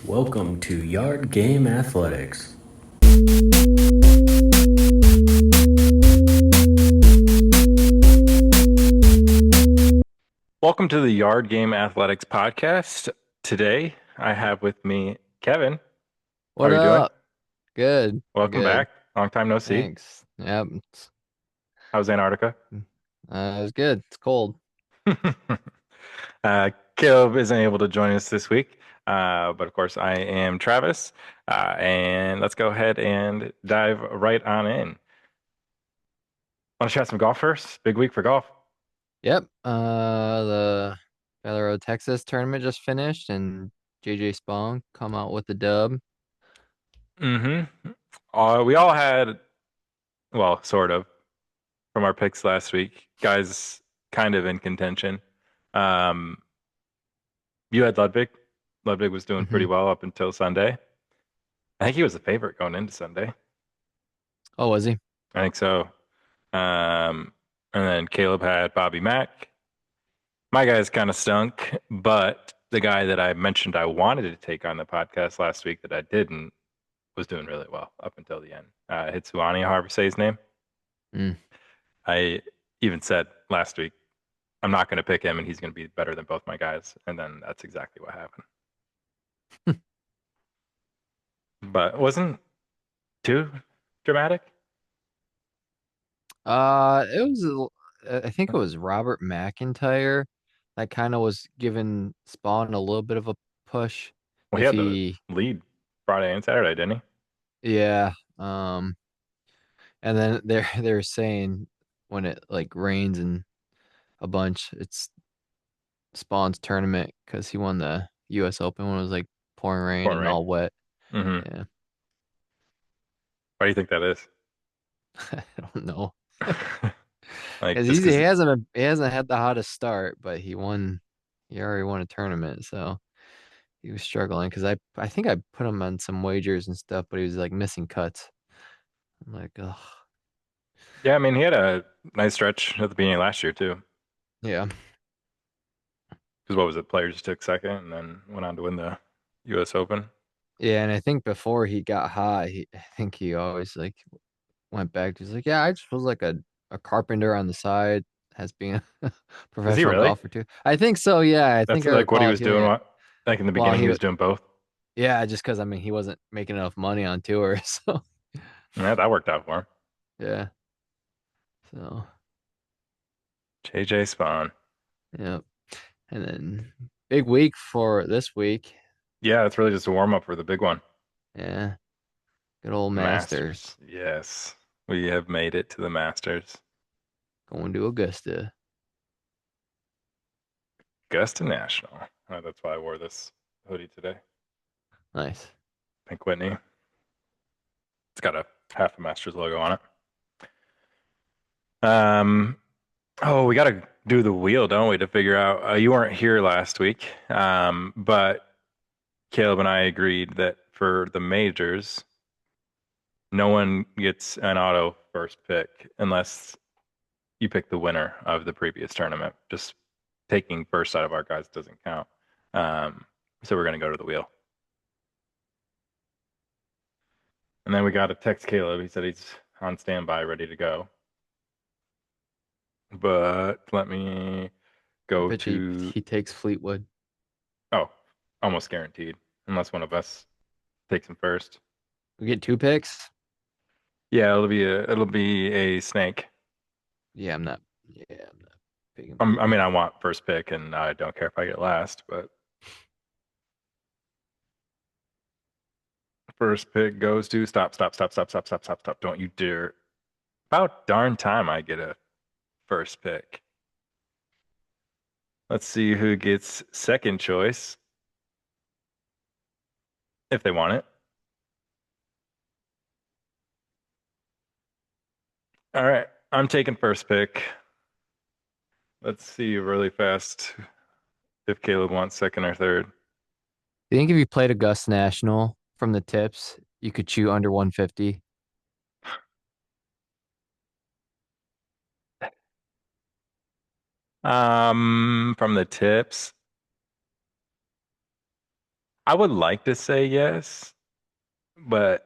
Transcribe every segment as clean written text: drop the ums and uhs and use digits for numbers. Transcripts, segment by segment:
Welcome to Yard Game Athletics. Welcome to the Yard Game Athletics podcast. Today, I have with me Kevin. How What are you doing? up? Good. Welcome Good. back. Long time no see. Thanks. Yep. How's Antarctica? It was good. It's cold. Caleb isn't able to join us this week, but of course, I am Travis. And let's go ahead and dive right on in. Want to chat some golf first? Big week for golf. Yep. The Valero Texas tournament just finished and JJ Spong come out with the dub. Mm-hmm. We all had, well, sort of, from our picks last week, guys kind of in contention. Um, You had Ludwig. Ludwig was doing pretty Hmm. well up until Sunday. I think he was the favorite going into Sunday. Oh, was he? I think so. And then Caleb had Bobby Mack. My guys kind of stunk, but the guy that I mentioned I wanted to take on the podcast last week that I didn't was doing really well up until the end. Hitsuani, however you say his name. Mm. I even said last week, I'm not going to pick him and he's going to be better than both my guys. And then that's exactly what happened. But it wasn't too dramatic. It was. I think it was Robert McIntyre that kind of was giving Spawn a little bit of a push. Well, he If had the he, lead Friday and Saturday, didn't he? yeah. And then they're saying when it like rains and a bunch, it's Spawn's tournament because he won the U.S. Open when it was like pouring rain Pouring and rain. all wet. Mm-hmm. Yeah, Why do you think that is? I don't know Like because just he because? hasn't had the hottest start, but he already won a tournament, so he was struggling because I think I put him on some wagers and stuff, but he was like missing cuts. I'm like, oh Yeah, I mean, he had a nice stretch at the beginning of last year too. yeah, Because what was it? Players took second and then went on to win the U.S. Open. yeah. And I think before he got hot, I think he always like went back to he's like, yeah, I just was like a carpenter on the side as being a Is he professional really? golfer too. I think so, yeah. I That's think I like what he recall was hearing doing. it. What? Like in the Well, beginning, he was doing both. yeah, just because I mean he wasn't making enough money on tour, so Yeah, that worked out for him. yeah. So JJ Spawn. yeah. And then big week for this week. Yeah, it's really just a warm up for the big one. Yeah. Good old The Masters Masters. Yes, we have made it to the Masters. going to Augusta. Augusta National. That's why I wore this hoodie today. Nice. Pink Whitney. It's got a half a Masters logo on it. Um, oh, we got to do the wheel, don't we, to figure out. You weren't here last week, but Caleb and I agreed that for the majors, no one gets an auto first pick unless you pick the winner of the previous tournament. Just taking first out of our guys doesn't count. Um, so we're going to go to the wheel. And then we got to text Caleb. He said he's on standby, ready to go. But let me I go bet you to, he takes Fleetwood. oh, almost guaranteed, unless one of us takes him first. We get two picks. Yeah, it'll be a snake. I'm not picking I Fleetwood. mean, I want first pick, and I don't care if I get last, but first pick goes to stop, stop, stop, stop, stop, stop, stop, stop. Don't you dare. About darn time I get a first pick. Let's see who gets second choice if they want it. All right, I'm taking first pick. Let's see really fast if Caleb wants second or third. Do you think if you played Augusta National from the tips, you could chew under 150? From the tips, I would like to say yes, but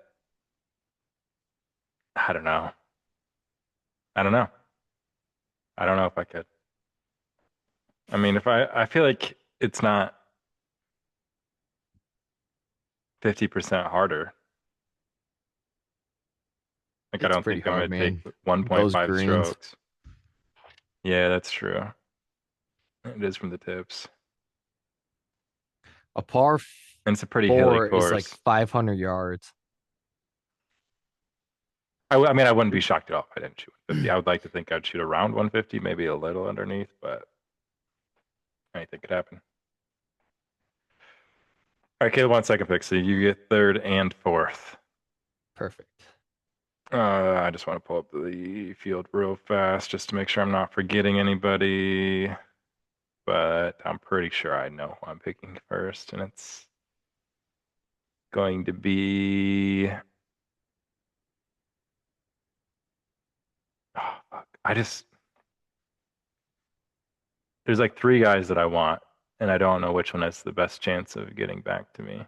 I don't know. I don't know. I don't know if I could. I mean, if I feel like it's not 50% harder. Like I It's don't pretty think I'm hard, gonna take man. Those 1.5 greens. strokes. Yeah, that's true. It is from the tips. A par And it's a pretty hilly four is like course. 500 yards. I mean, I wouldn't be shocked at all if I didn't shoot 150. I would like to think I'd shoot around 150, maybe a little underneath, but anything could happen. All right, Caleb, 1 second pick. So you get third and fourth. Perfect. I just want to pull up the field real fast just to make sure I'm not forgetting anybody. But I'm pretty sure I know who I'm picking first, and it's going to be. Oh, fuck. There's like three guys that I want, and I don't know which one has the best chance of getting back to me.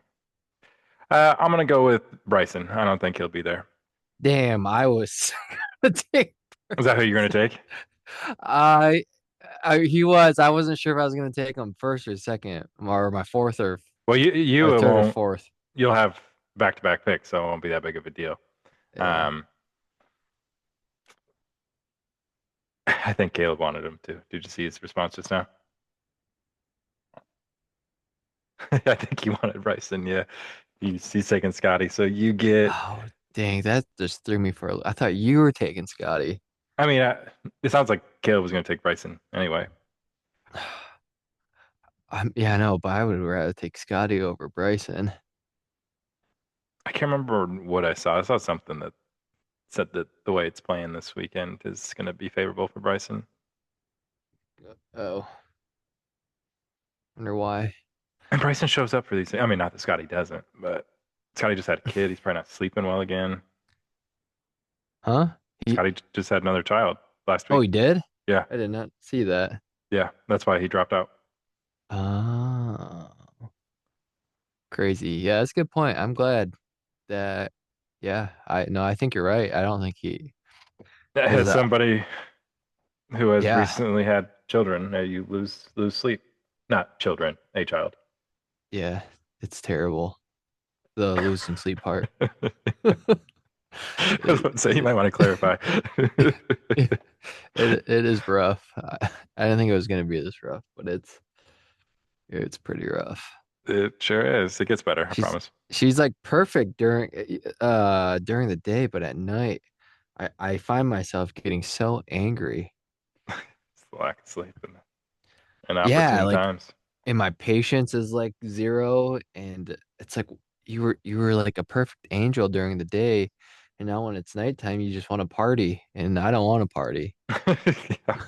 I'm gonna go with Bryson. I don't think he'll be there. Damn, I was gonna take Is that who you're gonna Bryson. take? I, he was. I wasn't sure if I was gonna take him first or second, or my fourth Well, or you it third or won't. fourth. You'll have back-to-back picks, so it won't be that big of a deal. Yeah. Um, I think Caleb wanted him to. Did you see his response just now? I think he wanted Bryson. Yeah, he's taking Scotty. So you get. Oh, dang, that just threw me for a. I thought you were taking Scotty. I mean, it sounds like Caleb was going to take Bryson anyway. Yeah, I know, but I would rather take Scotty over Bryson. I can't remember what I saw. I saw something that said that the way it's playing this weekend is going to be favorable for Bryson. Oh, wonder why. And Bryson shows up for these things. I mean, not that Scotty doesn't, but Scotty just had a kid. He's probably not sleeping well again. Huh? Scotty just had another child last Oh, week. he did? Yeah, I did not see that. yeah. That's why he dropped out. Oh, crazy. Yeah, that's a good point. I'm glad that, yeah, I no, I think you're right. I don't think he, because As somebody who has yeah, recently had children, you lose sleep. Not children, a child. yeah, it's terrible. The losing sleep part. I was It, about to say you it, might want to clarify. it, it is rough. I didn't think it was gonna be this rough, but it's pretty rough. It sure is. It gets better, I She's promise. she's like perfect during the day, but at night I find myself getting so angry. It's the lack of sleep and Yeah, opportune like, times. and my patience is like zero, and it's like you were like a perfect angel during the day, and now when it's nighttime you just want to party, and I don't want to party. Yeah.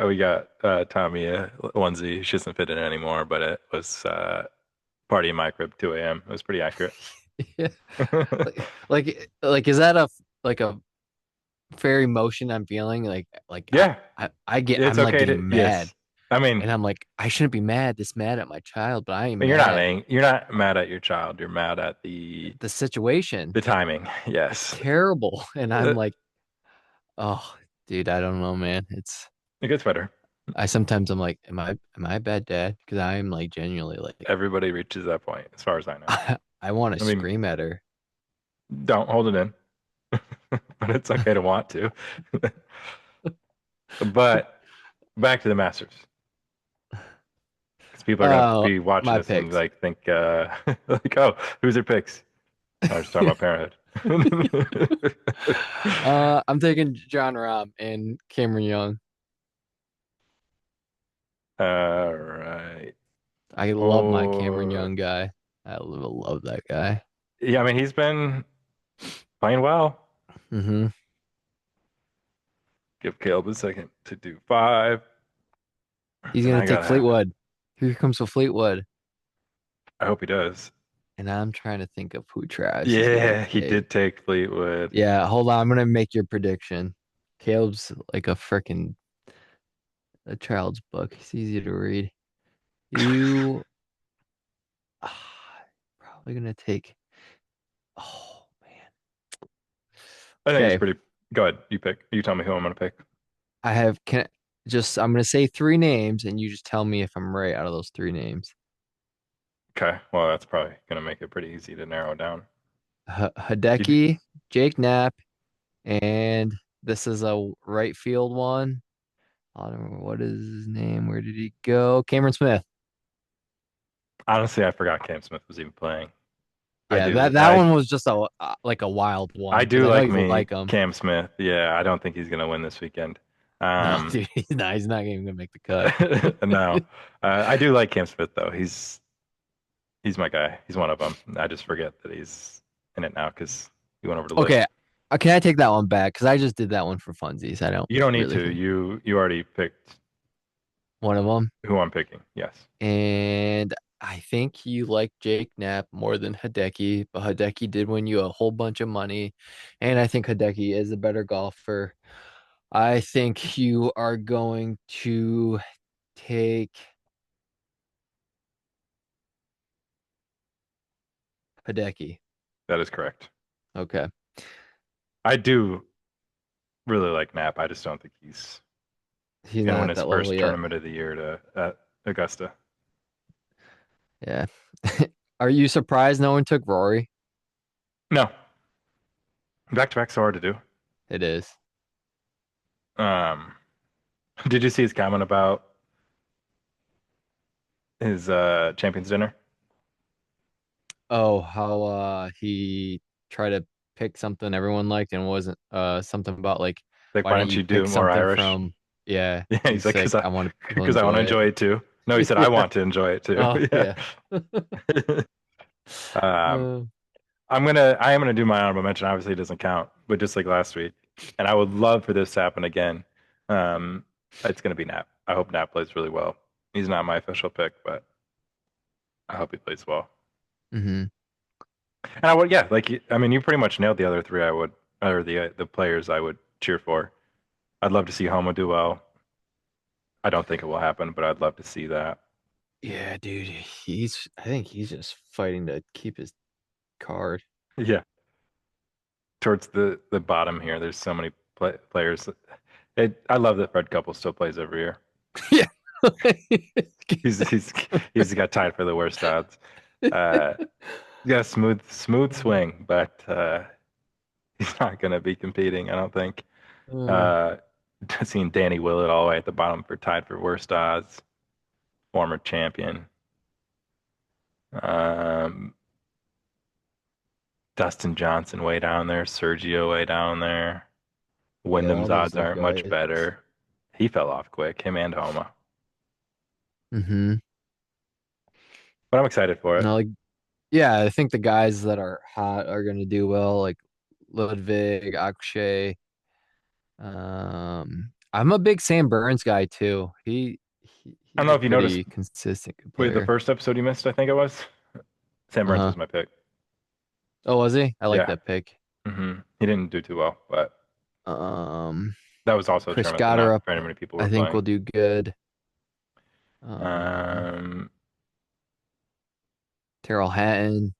We got Tommy a onesie. She doesn't fit in anymore, but it was party in my crib 2 a.m. It was pretty accurate. Yeah. Like is that like a fair emotion I'm feeling? Like Yeah, it's I'm like okay to getting mad, yes. I mean, and I'm like, I shouldn't be mad this mad at my child, but I am mad you're not mad at your child. You're mad at the situation. the timing. It's Yes. terrible. And I'm Uh, like, oh, dude, I don't know, man. It gets better. I sometimes I'm like, am I a bad dad? Because I'm like genuinely like, Everybody reaches that point, as far as I know. I want to I mean, scream at her. don't hold it in, but it's okay to want to. But back to the Masters, because people are gonna Oh, be watching my this and picks. like think like, oh, who's their picks? I was just talking about parenthood. I'm taking John Rahm and Cameron Young. All right. I love my Cameron Oh, Young guy. I love that guy. yeah. I mean, he's been playing well. Hmm. Give Caleb a second to do five, He's and gonna I take gotta have it. Fleetwood. Here comes the Fleetwood. I hope he does. And I'm trying to think of who Travis is gonna Yeah, he take. did take Fleetwood. Yeah, hold on. I'm gonna make your prediction. Caleb's like a child's book. It's easy to read. You probably gonna take. Oh man. I think it's Okay, pretty. Go ahead. You pick. You tell me who I'm gonna pick. I have can just I'm gonna say three names, and you just tell me if I'm right out of those three names. Okay. Well, that's probably gonna make it pretty easy to narrow down. You, Hideki, Jake Knapp, and this is a right field one. I don't know what is his name. Where did he go? Cameron Smith. honestly, I forgot Cam Smith was even playing. I Yeah, do. that one was just a like a wild I one because do I know like you me like him. Cam Smith. Yeah, I don't think he's gonna win this weekend. No, Um, dude, he's not even gonna make the cut. no, I do like Cam Smith though. He's my guy. He's one of them. I just forget that he's in it now because he went over to Liv. Okay, can I take that one back? Because I just did that one for funsies. I don't You don't need really to. think You already picked one of them. who I'm picking. Yes, And I think you like Jake Knapp more than Hideki, but Hideki did win you a whole bunch of money. And I think Hideki is a better golfer. I think you are going to take Hideki. that is correct. Okay. I do really like Knapp. I just don't think he's He's gonna not win at his that level first yet. tournament of the year to at Augusta. Yeah. Are you surprised no one took Rory? No, back to back's so hard to do. It is. Um, did you see his comment about his champions dinner? Oh, how he tried to pick something everyone liked and wasn't something about like Like, why why don't don't you you do pick more something Irish? from yeah, Yeah, he's he's like, like I want to because I want enjoy to it. enjoy it too. No, he said, I Yeah. want to enjoy it too. Oh, Yeah. yeah. um, Uh, I am gonna do my honorable mention. Obviously, it doesn't count, but just like last week, and I would love for this to happen again. Um, it's gonna be Nap. I hope Nap plays really well. He's not my official pick, but I hope he plays well. mhm. And I would, yeah, like I mean, you pretty much nailed the other three. I would, or the players I would cheer for. I'd love to see Homo do well. I don't think it will happen, but I'd love to see that. Yeah, dude. I think he's just fighting to keep his card. Yeah. Towards the bottom here, there's so many players. I love that Fred Couple still plays every year. Yeah. He's he's he's got tied for the worst odds. Uh, he's got a smooth swing, but he's not going to be competing. I don't think. Uh, Uh, seeing Danny Willett all the way at the bottom for tied for worst odds, former champion. Um, Dustin Johnson way down there, Sergio way down there. yeah, all Wyndham's those odds are aren't much guys. better. He fell off quick, him and Homa. Mm-hmm. But I'm excited for it. No, like yeah, I think the guys that are hot are gonna do well, like Ludwig, Akshay. I'm a big Sam Burns guy too. I don't He's know a if you noticed pretty consistent good with the player. first episode you missed, I think it was. Sam Burns Uh-huh. was my pick. Oh, was he? I like Yeah. that pick. He didn't do too well, but Um, that was also a Chris tournament that not Goddard very many people I were think playing. will do good. Um, Um, Terrell Hatton.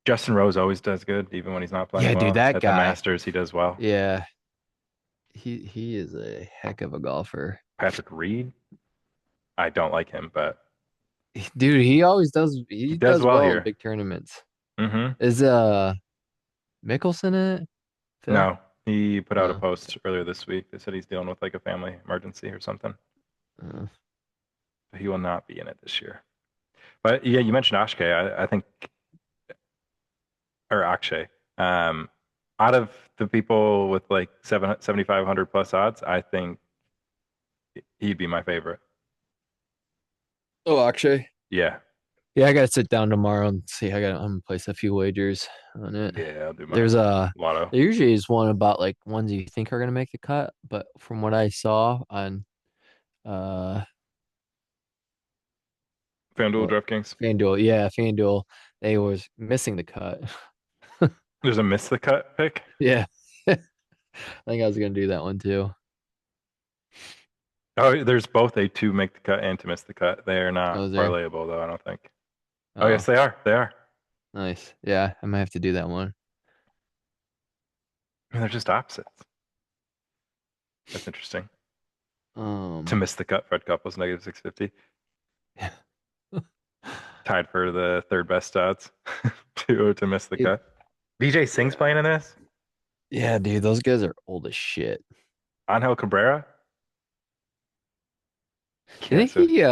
Justin Rose always does good, even when he's not playing Yeah, dude, well. that At the guy. Masters, he does well. Yeah, he is a heck of a golfer. Patrick Reed, I don't like him, but Dude, he always does he he does does well well in here. big tournaments. hmm Is Mickelson in it? Phil? No, he put out a No. post earlier this week that said he's dealing with like a family emergency or something. Uh, But he will not be in it this year. But yeah, you mentioned Ashke. I think, or Akshay. Um, out of the people with like 7,500 plus odds, I think he'd be my favorite. oh, Akshay. Yeah. Yeah, I gotta sit down tomorrow and see. I'm gonna place a few wagers on it. Yeah, I'll do my There's a lotto. there usually is one about like ones you think are gonna make the cut, but from what I saw on uh FanDuel, what DraftKings. FanDuel, yeah, FanDuel, they was missing the cut. There's a miss the cut pick. Yeah. I think I was gonna do that one too. Oh, there's both a to make the cut and to miss the cut. They are I not was there. parlayable though, I don't think. Oh, yes, Oh, they are. They are. Nice. Yeah, I might have to do that one. I mean, they're just opposites. That's interesting. To Um, miss the cut, Fred Couples negative 650. Tied for the third best odds to miss the it, cut. BJ Singh's playing in this. yeah, dude, those guys are old as shit. Angel Cabrera. Yeah, Didn't so he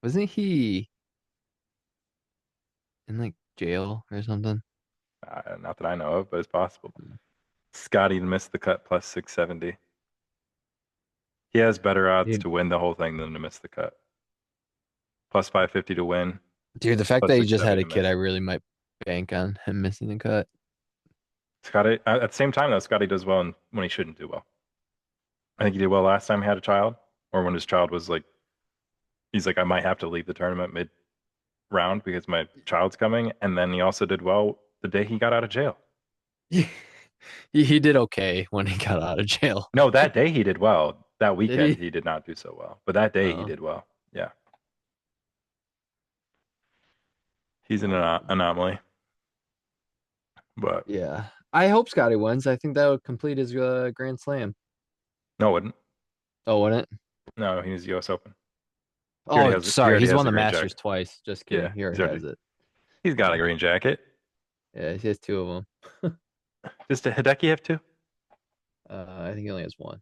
wasn't he in like jail or something? not that I know of, but it's possible. Scotty to miss the cut plus 670. He has better odds Dude, to win the whole thing than to miss the cut. Plus 550 to win, dude, the fact plus that he just 670 had a to kid, I miss. really might bank on him missing the cut. Scotty, at the same time, though, Scotty does well when he shouldn't do well. I think he did well last time he had a child, or when his child was like, he's like, I might have to leave the tournament mid round because my child's coming. And then he also did well the day he got out of jail. He did okay when he got out of jail. No, that day he did well. That Did weekend he? he did not do so well, but that day he Oh, did well. Yeah, he's an anomaly. But yeah. I hope Scotty wins. I think that would complete his Grand Slam. no, it wouldn't. Oh, wouldn't it? No, he's U.S. Open. Oh, He sorry. already He's has won a the green Masters jacket. twice. Just Yeah, kidding. He already has it. he's got a Yeah. green jacket. Yeah, he has two of them. Does Hideki have two? I think he only has one.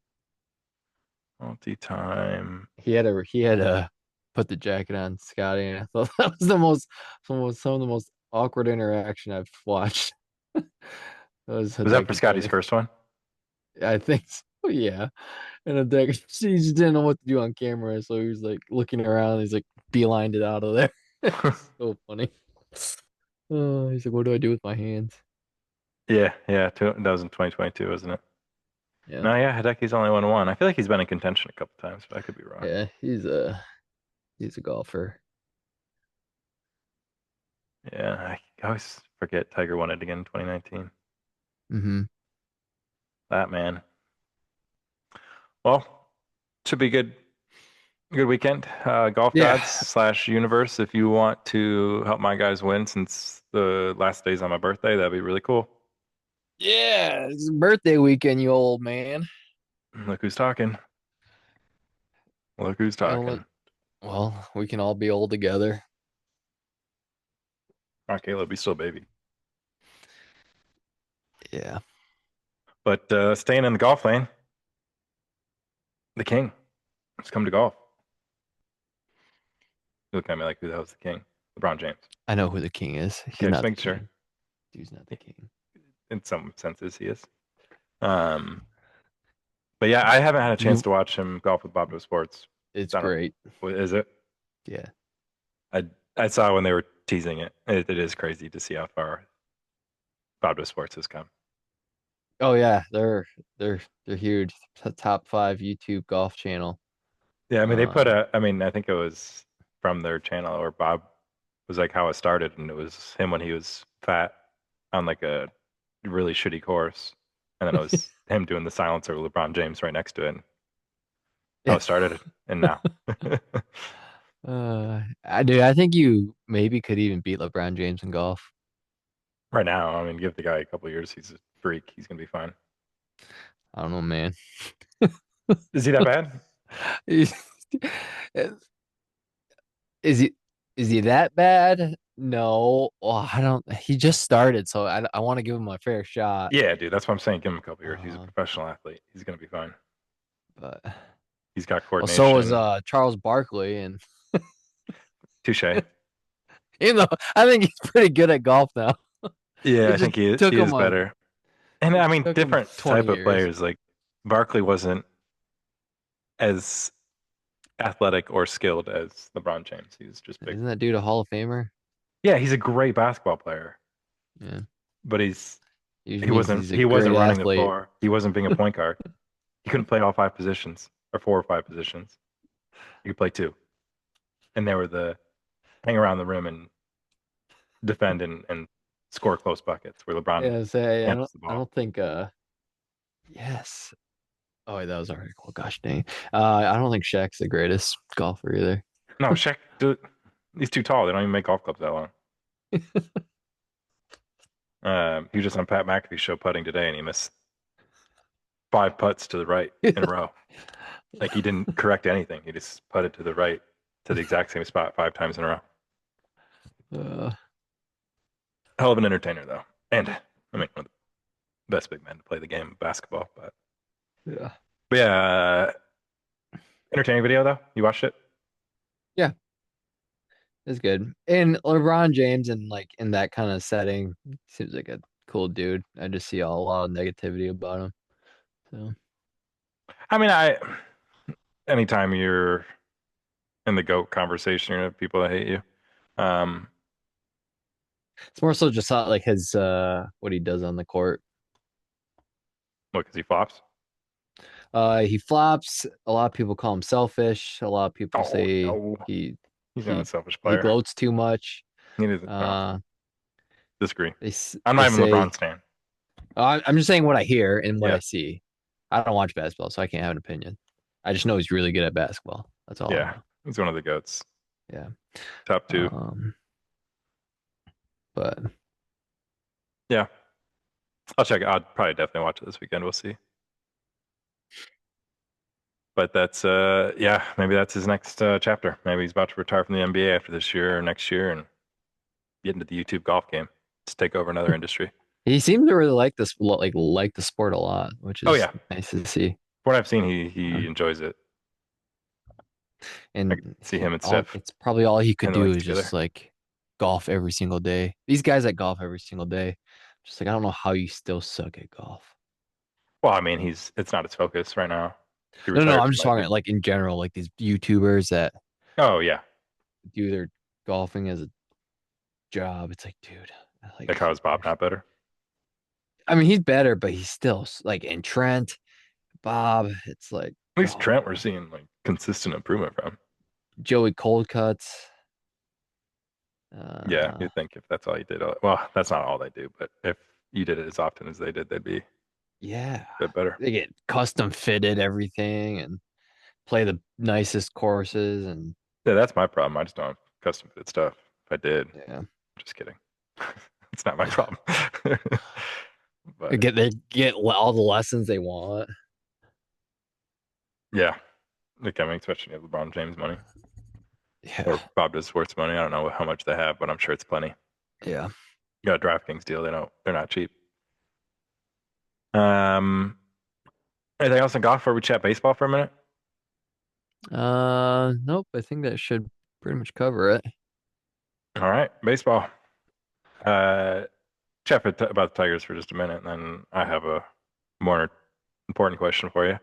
Multi-time. He had to put the jacket on Scotty, and I thought that was the most some of the most awkward interaction I've watched. That was Was that for Hideki Scotty's putting. first one? I think so, yeah. And Hideki, he just didn't know what to do on camera, so he was like looking around. He's like beelined it out of there. So funny. He's like, what do I do with my hands? Yeah. That was in 2022, wasn't it? Yeah, No, yeah, Hideki's only won one. I feel like he's been in contention a couple times, but I could be wrong. yeah. He's a golfer. Yeah, I always forget Tiger won it again in 2019. Mm-hmm. That man. Well, should be good weekend. Golf Yeah. gods slash universe. If you want to help my guys win since the last day's on my birthday, that'd be really cool. Yeah, it's birthday weekend, you old man. Look who's talking. Look who's Well, talking. well, we can all be old together. All right, Caleb, be still a baby. Yeah. But staying in the golf lane, the king has come to golf. You look at me like, who the hell's the king? LeBron James. I know who the king is. He's Okay, just not the making sure. king. Dude's not the king. In some senses, he is. Um, but yeah, I haven't had a chance You to watch him golf with Bob No Sports. it's I don't. great. What is it? Yeah. I I saw when they were teasing it. It is crazy to see how far Bob No Sports has come. Oh yeah, they're huge. Top five YouTube golf channel. Yeah, I mean they put Um, a. I mean I think it was from their channel or Bob was like how it started, and it was him when he was fat on like a really shitty course, and then it was him doing the silencer with LeBron James right next to it. And how yeah. it started, and now. I think you maybe could even beat LeBron James in golf. Right now, I mean, give the guy a couple years. He's a freak. He's gonna be fine. I don't know, man. Is he that bad? Is is he is he that bad? No. Well, I don't. He just started, so I want to give him a fair shot. Yeah, dude. That's what I'm saying. Give him a couple years. He's a Um, professional athlete. He's gonna be fine. but He's got well, so was coordination. Charles Barkley, and Touche. you know, I think he's pretty good at golf now. Yeah, It I just think he took he is him better. And it I mean, took him different 20 type of years. players. Like Barkley wasn't as athletic or skilled as LeBron James. He was just big. Isn't that dude a Hall of Famer? Yeah, he's a great basketball player, Yeah. but Usually he means wasn't he's a he great wasn't running the athlete. floor. He wasn't being a point guard. He couldn't play all five positions or four or five positions. He could play two, and they were the hang around the rim and defend and score close buckets where LeBron Yeah, say handles the I ball. don't think yes. Oh wait, that was already cool. Gosh dang. I don't think Shaq's the greatest golfer either. No, Shaq, dude, he's too tall. They don't even make golf clubs that long. He was just on Pat McAfee's show putting today, and he missed 5 putts to the right in a row. Like he didn't correct anything. He just putted to the right to the exact same spot 5 times in a row. Uh, Hell of an entertainer, though. And I mean, one of the best big men to play the game of basketball. yeah. But yeah, entertaining video though. You watched it? Yeah, it's good. And LeBron James and like in that kind of setting seems like a cool dude. I just see a lot of negativity about him. So I mean, anytime you're in the GOAT conversation, you're gonna have people that hate you. Um, it's more so just like his what he does on the court. what, because he flops? He flops. A lot of people call him selfish. A lot of people Oh say no, he he's not a he selfish he player. gloats too much. He doesn't. No, Uh, disagree. they I'm they not even a say LeBron stan. I'm just saying what I hear and what Yeah, I see. I don't watch basketball, so I can't have an opinion. I just know he's really good at basketball. That's all I yeah, know. he's one of the GOATs. Yeah. Top two. Um, but Yeah, I'll check it. I'll probably definitely watch it this weekend. We'll see. But that's yeah, maybe that's his next chapter. Maybe he's about to retire from the NBA after this year or next year and get into the YouTube golf game. Just take over another industry. he seems to really like this, like the sport a lot, which Oh is yeah, nice to see. from what I've seen, he Um, enjoys it. I could and see him and all Steph it's probably all he could in the do links is just together. like golf every single day. These guys that golf every single day, just like I don't know how you still suck at golf. Well, I mean, it's not his focus right now. He No, retired I'm from just it, I talking think. like in general, like these YouTubers that Oh yeah, do their golfing as a job. It's like, dude, like like how is Bob not better? I mean, he's better, but he's still like in Trent, Bob. It's like, At least oh Trent, we're man, seeing like consistent improvement from. Joey Cold cuts. Yeah, Uh, you'd think if that's all you did, well, that's not all they do, but if you did it as often as they did, they'd be a yeah, bit better. they get custom fitted everything and play the nicest courses and Yeah, that's my problem. I just don't have custom fit stuff. If I did, yeah, just kidding. It's not my problem. But they get all the lessons they want. yeah, like, I mean, especially if LeBron James money Yeah, or Bob does sports money. I don't know how much they have, but I'm sure it's plenty. yeah. You got a DraftKings deal. They're not cheap. Um, anything else in golf before we chat baseball for a minute? Nope. I think that should pretty much cover it. All right, baseball. Uh, chat about the Tigers for just a minute, and then I have a more important question for you.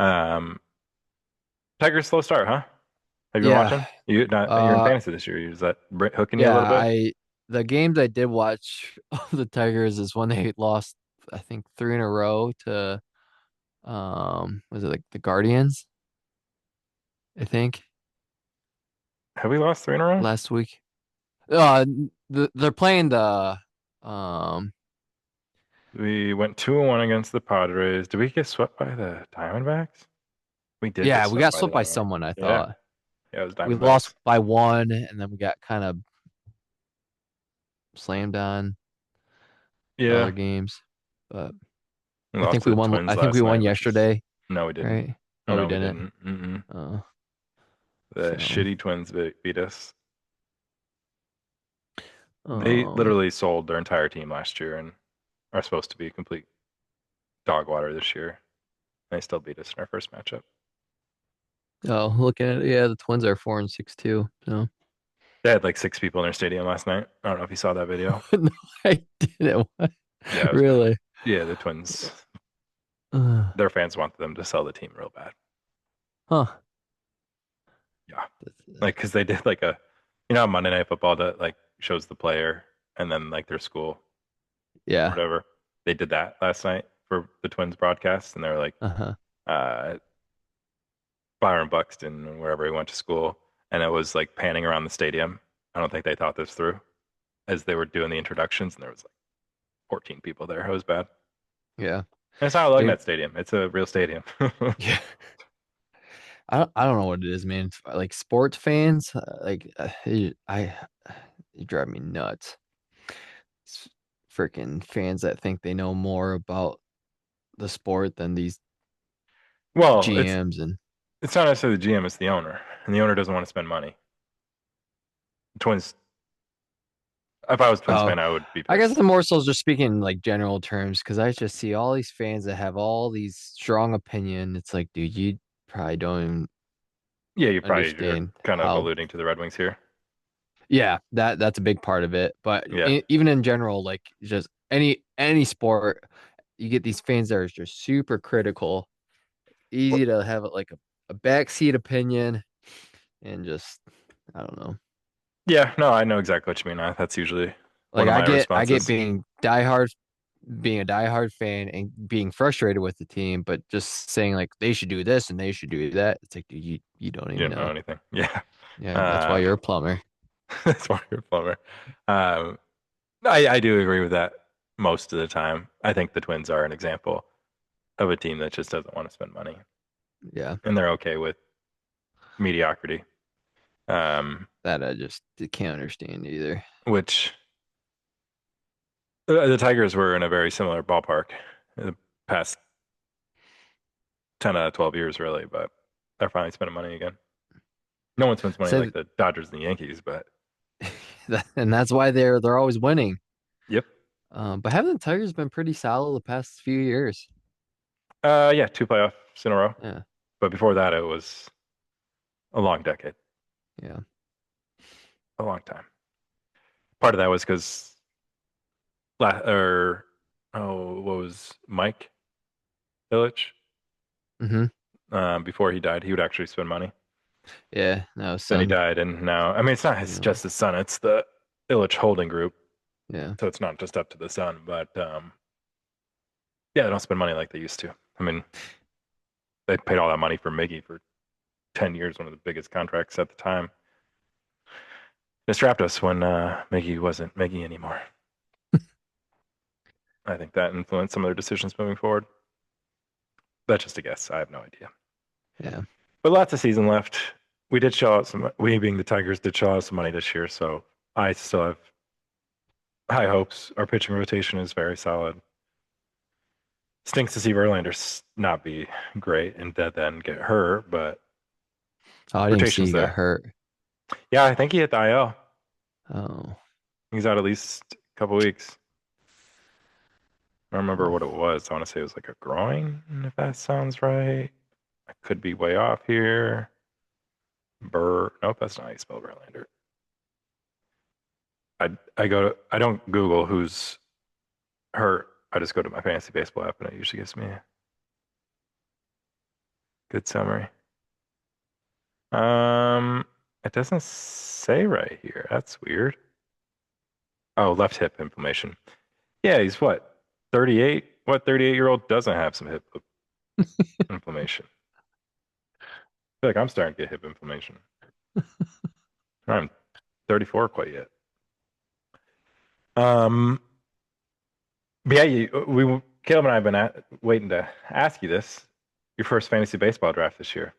Um, Tigers slow start, huh? Have you been Yeah. watching? You're in Uh, fantasy this year. Is that hooking you a yeah. little bit? The games I did watch of the Tigers is when they lost, I think, three in a row to was it like the Guardians? I think Have we lost 3 in a row? last week. They're playing the um We went 2-1 against the Padres. Did we get swept by the Diamondbacks? We did get yeah, we swept got by the swept by Diamondbacks. someone, I Yeah, thought. yeah, it was We lost Diamondbacks. by one and then we got kind of slammed on the other Yeah, games. But we lost to the I Twins think we last won night, which is yesterday, no, we didn't. right? Oh, we No, we didn't. didn't. Uh The so shitty Twins beat us. They um literally sold their entire team last year and are supposed to be complete dog water this year. And they still beat us in our first matchup. oh, looking at it, yeah, the Twins are 4-6 too. So They had like 6 people in their stadium last night. I don't know if you saw that video. no, I didn't. What? Yeah, it was bad. Really? Yeah, the Twins, Uh, their fans want them to sell the team real bad. huh. Yeah, That's, like because they did like how Monday Night Football that like shows the player and then like their school or yeah. whatever. They did that last night for the Twins broadcast, and they were like Uh-huh. uh, Byron Buxton and wherever he went to school, and it was like panning around the stadium. I don't think they thought this through as they were doing the introductions, and there was like 14 people there. It was bad. Yeah. And it's not like Dude, that stadium. It's a real stadium. yeah. I don't know what it is, man. Like sports fans, you drive me nuts. freaking fans that think they know more about the sport than these Well, GMs and it's not necessarily the GM, it's the owner, and the owner doesn't want to spend money. Twins. If I was Twins oh, fan, I would be I guess pissed. the more so just speaking in like general terms because I just see all these fans that have all these strong opinion. It's like, dude, you probably don't even Yeah, you're understand kind of how. alluding to the Red Wings here. Yeah, that's a big part of it. But Yeah. even in general, like just any sport, you get these fans that are just super critical, easy to have like a backseat opinion, and just I don't know. Yeah, no, I know exactly what you mean. That's usually one Like of my I get responses. being a diehard fan and being frustrated with the team, but just saying like they should do this and they should do that. It's like, dude, you don't You even don't know know. anything. Yeah. Yeah, that's why Um, you're a plumber. that's why you're a plumber. Um, I do agree with that most of the time. I think the Twins are an example of a team that just doesn't want to spend money, Yeah, and they're okay with mediocrity. that I just can't understand either. Which the Tigers were in a very similar ballpark in the past 10 out of 12 years, really, but they're finally spending money again. No one spends money Say like the Dodgers and the Yankees, but and that's why they're always winning. yep. But haven't the Tigers been pretty solid the past few years? Yeah, two playoffs in a row. Yeah, But before that, it was a long decade, yeah. a long time. Part of that was because, or what was Mike Ilitch? Mm-hmm. Before he died, he would actually spend money. Yeah, no, Then he son. died, and now, I mean, it's not You know, just his son; it's the Ilitch Holding Group, yeah. so it's not just up to the son. But yeah, they don't spend money like they used to. I mean, they paid all that money for Miggy for 10 years, one of the biggest contracts at the time. They strapped us when Miggy wasn't Miggy anymore. I think that influenced some of their decisions moving forward. That's just a guess. I have no idea. Yeah. But lots of season left. We did show out some, we being the Tigers, did show out some money this year. So I still have high hopes. Our pitching rotation is very solid. Stinks to see Verlander not be great and then get hurt, but Oh, I didn't even see rotation's he got there. hurt. Yeah, I think he hit the IL. Oh, He's out at least a couple weeks. I don't remember oh. what it was. I want to say it was like a groin, if that sounds right. I could be way off here. Nope, that's not how you spell Verlander. I don't Google who's hurt. I just go to my fantasy baseball app and it usually gives me a good summary. Um, it doesn't say right here. That's weird. Oh, left hip inflammation. Yeah, he's what? 38? What 38-year-old doesn't have some hip inflammation? I feel like I'm starting to get hip inflammation. I'm 34 quite yet. Um, but yeah, Caleb and I have been waiting to ask you this. Your first fantasy baseball draft this year.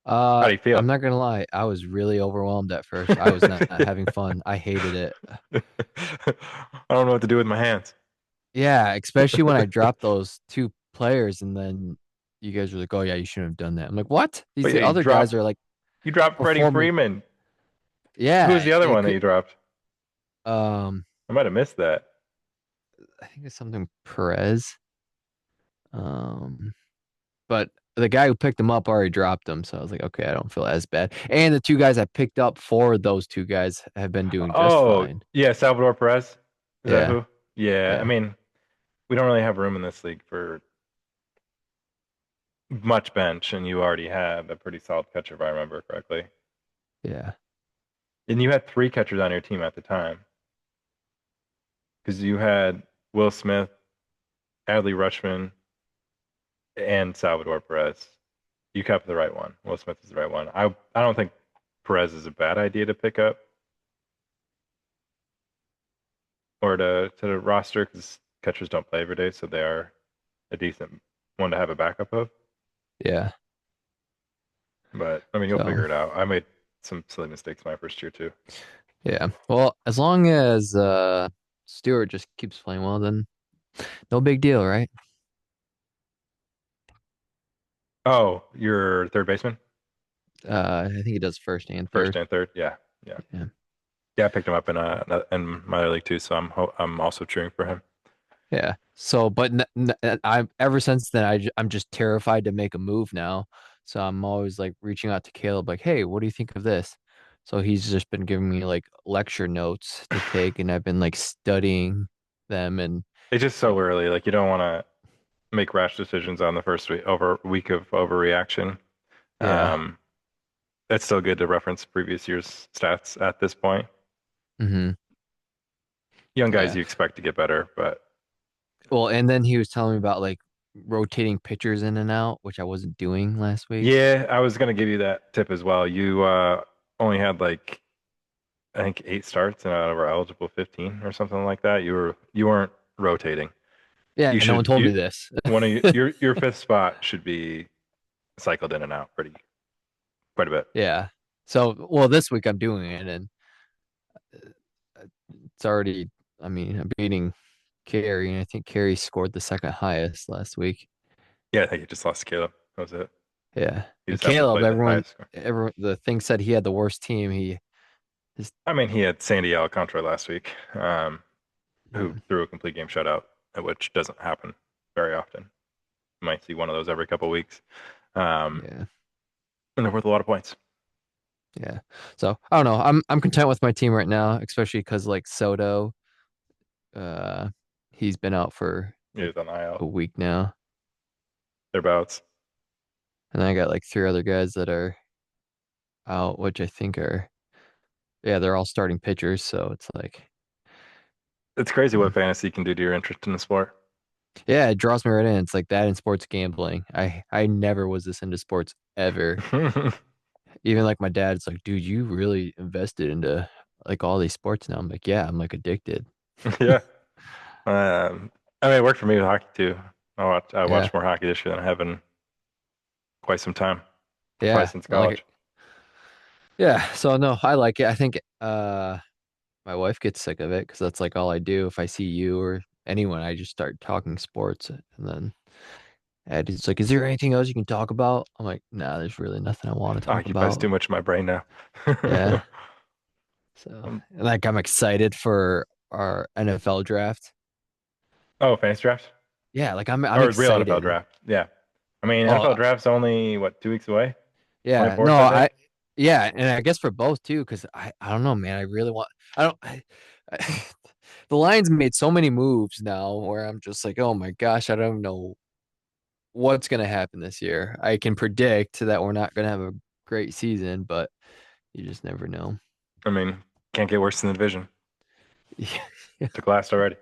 How do you feel? I'm not gonna lie. I was really overwhelmed at first. I was not having fun. I hated it. I don't know what to do with my hands. Yeah, especially when I dropped those two players and then you guys were like, "Oh yeah, you shouldn't have done that." I'm like, "What?" But These yeah, other guys are like you dropped Freddie performing. Freeman. Who's Yeah, the other it one that could. you dropped? Um, I might have missed that. I think it's something Perez. Um, but the guy who picked him up already dropped him, so I was like, okay, I don't feel as bad. And the two guys I picked up for those two guys have been doing just Oh, fine. yeah, Salvador Perez. Is that Yeah, who? Yeah, I yeah, mean, we don't really have room in this league for much bench, and you already had a pretty solid catcher, if I remember correctly. yeah. And you had three catchers on your team at the time because you had Will Smith, Adley Rutschman, and Salvador Perez. You kept the right one. Will Smith is the right one. I don't think Perez is a bad idea to pick up or to the roster because catchers don't play every day, so they are a decent one to have a backup of. Yeah. But I mean, you'll So figure it out. I made some silly mistakes my first year too. yeah. Well, as long as Stewart just keeps playing well, then no big deal, right? Oh, your third baseman, I think he does first and first third. and third. Yeah, yeah, Yeah. yeah. I picked him up in my other league too, so I'm also cheering for him. Yeah. So, but I'm ever since then, I'm just terrified to make a move now. So I'm always like reaching out to Caleb, like, hey, what do you think of this? So he's just been giving me like lecture notes to take, and I've been like studying them and It's just like, so early. Like you don't want to make rash decisions on the first week of overreaction. yeah. Um, it's still good to reference previous year's stats at this point. Hmm. Young guys, Yeah. you expect to get better, but Well, and then he was telling me about like rotating pitchers in and out, which I wasn't doing last week. yeah, I was gonna give you that tip as well. You only had like I think 8 starts and out of our eligible 15 or something like that. You weren't rotating. Yeah, You no one should told me you this. one of your fifth spot should be cycled in and out pretty quite a bit. Yeah. So, well, this week I'm doing it, and it's already, I mean, I'm beating Carey, and I think Carey scored the second highest last week. Yeah, I think you just lost to Caleb. That was it. Yeah. You And just happened to Caleb, play the highest score. the thing said he had the worst team. His, I mean, he had Sandy Alcantara last week, who yeah, threw a complete game shutout, which doesn't happen very often. You might see one of those every couple of weeks. Um, yeah, and they're worth a lot of points. yeah. So I don't know. I'm content with my team right now, especially because like Soto, uh, he's been out for He like was on the a IL, week now, thereabouts. and I got like three other guys that are out, which I think are, yeah, they're all starting pitchers. So it's like, It's crazy hmm. what fantasy can do to your interest in the sport. Yeah, it draws me right in. It's like that in sports gambling. I never was this into sports ever. Even like my dad's like, dude, you really invested into like all these sports now. I'm like, yeah, I'm like addicted. Yeah. I mean, it worked for me with hockey too. I Yeah. watched more hockey this year than I have in quite some time, probably Yeah. since I like it. college. Yeah. So no, I like it. I think my wife gets sick of it because that's like all I do. If I see you or anyone, I just start talking sports, and then Eddie's like, is there anything else you can talk about? I'm like, nah, there's really nothing I want to talk Occupies about. too much of my brain now. Yeah. So Um, and, like I'm excited for our NFL draft. oh, fantasy draft Yeah, like I'm or real NFL excited. draft. Yeah. I mean, NFL Oh, draft's only what 2 weeks away? yeah. 24th, No, I think. yeah, and I guess for both too, because I don't know, man. I really want I don't I, the Lions made so many moves now where I'm just like, oh my gosh, I don't know what's gonna happen this year. I can predict that we're not gonna have a great season, but you just never know. I mean, can't get worse than the division. Yeah. Took last already.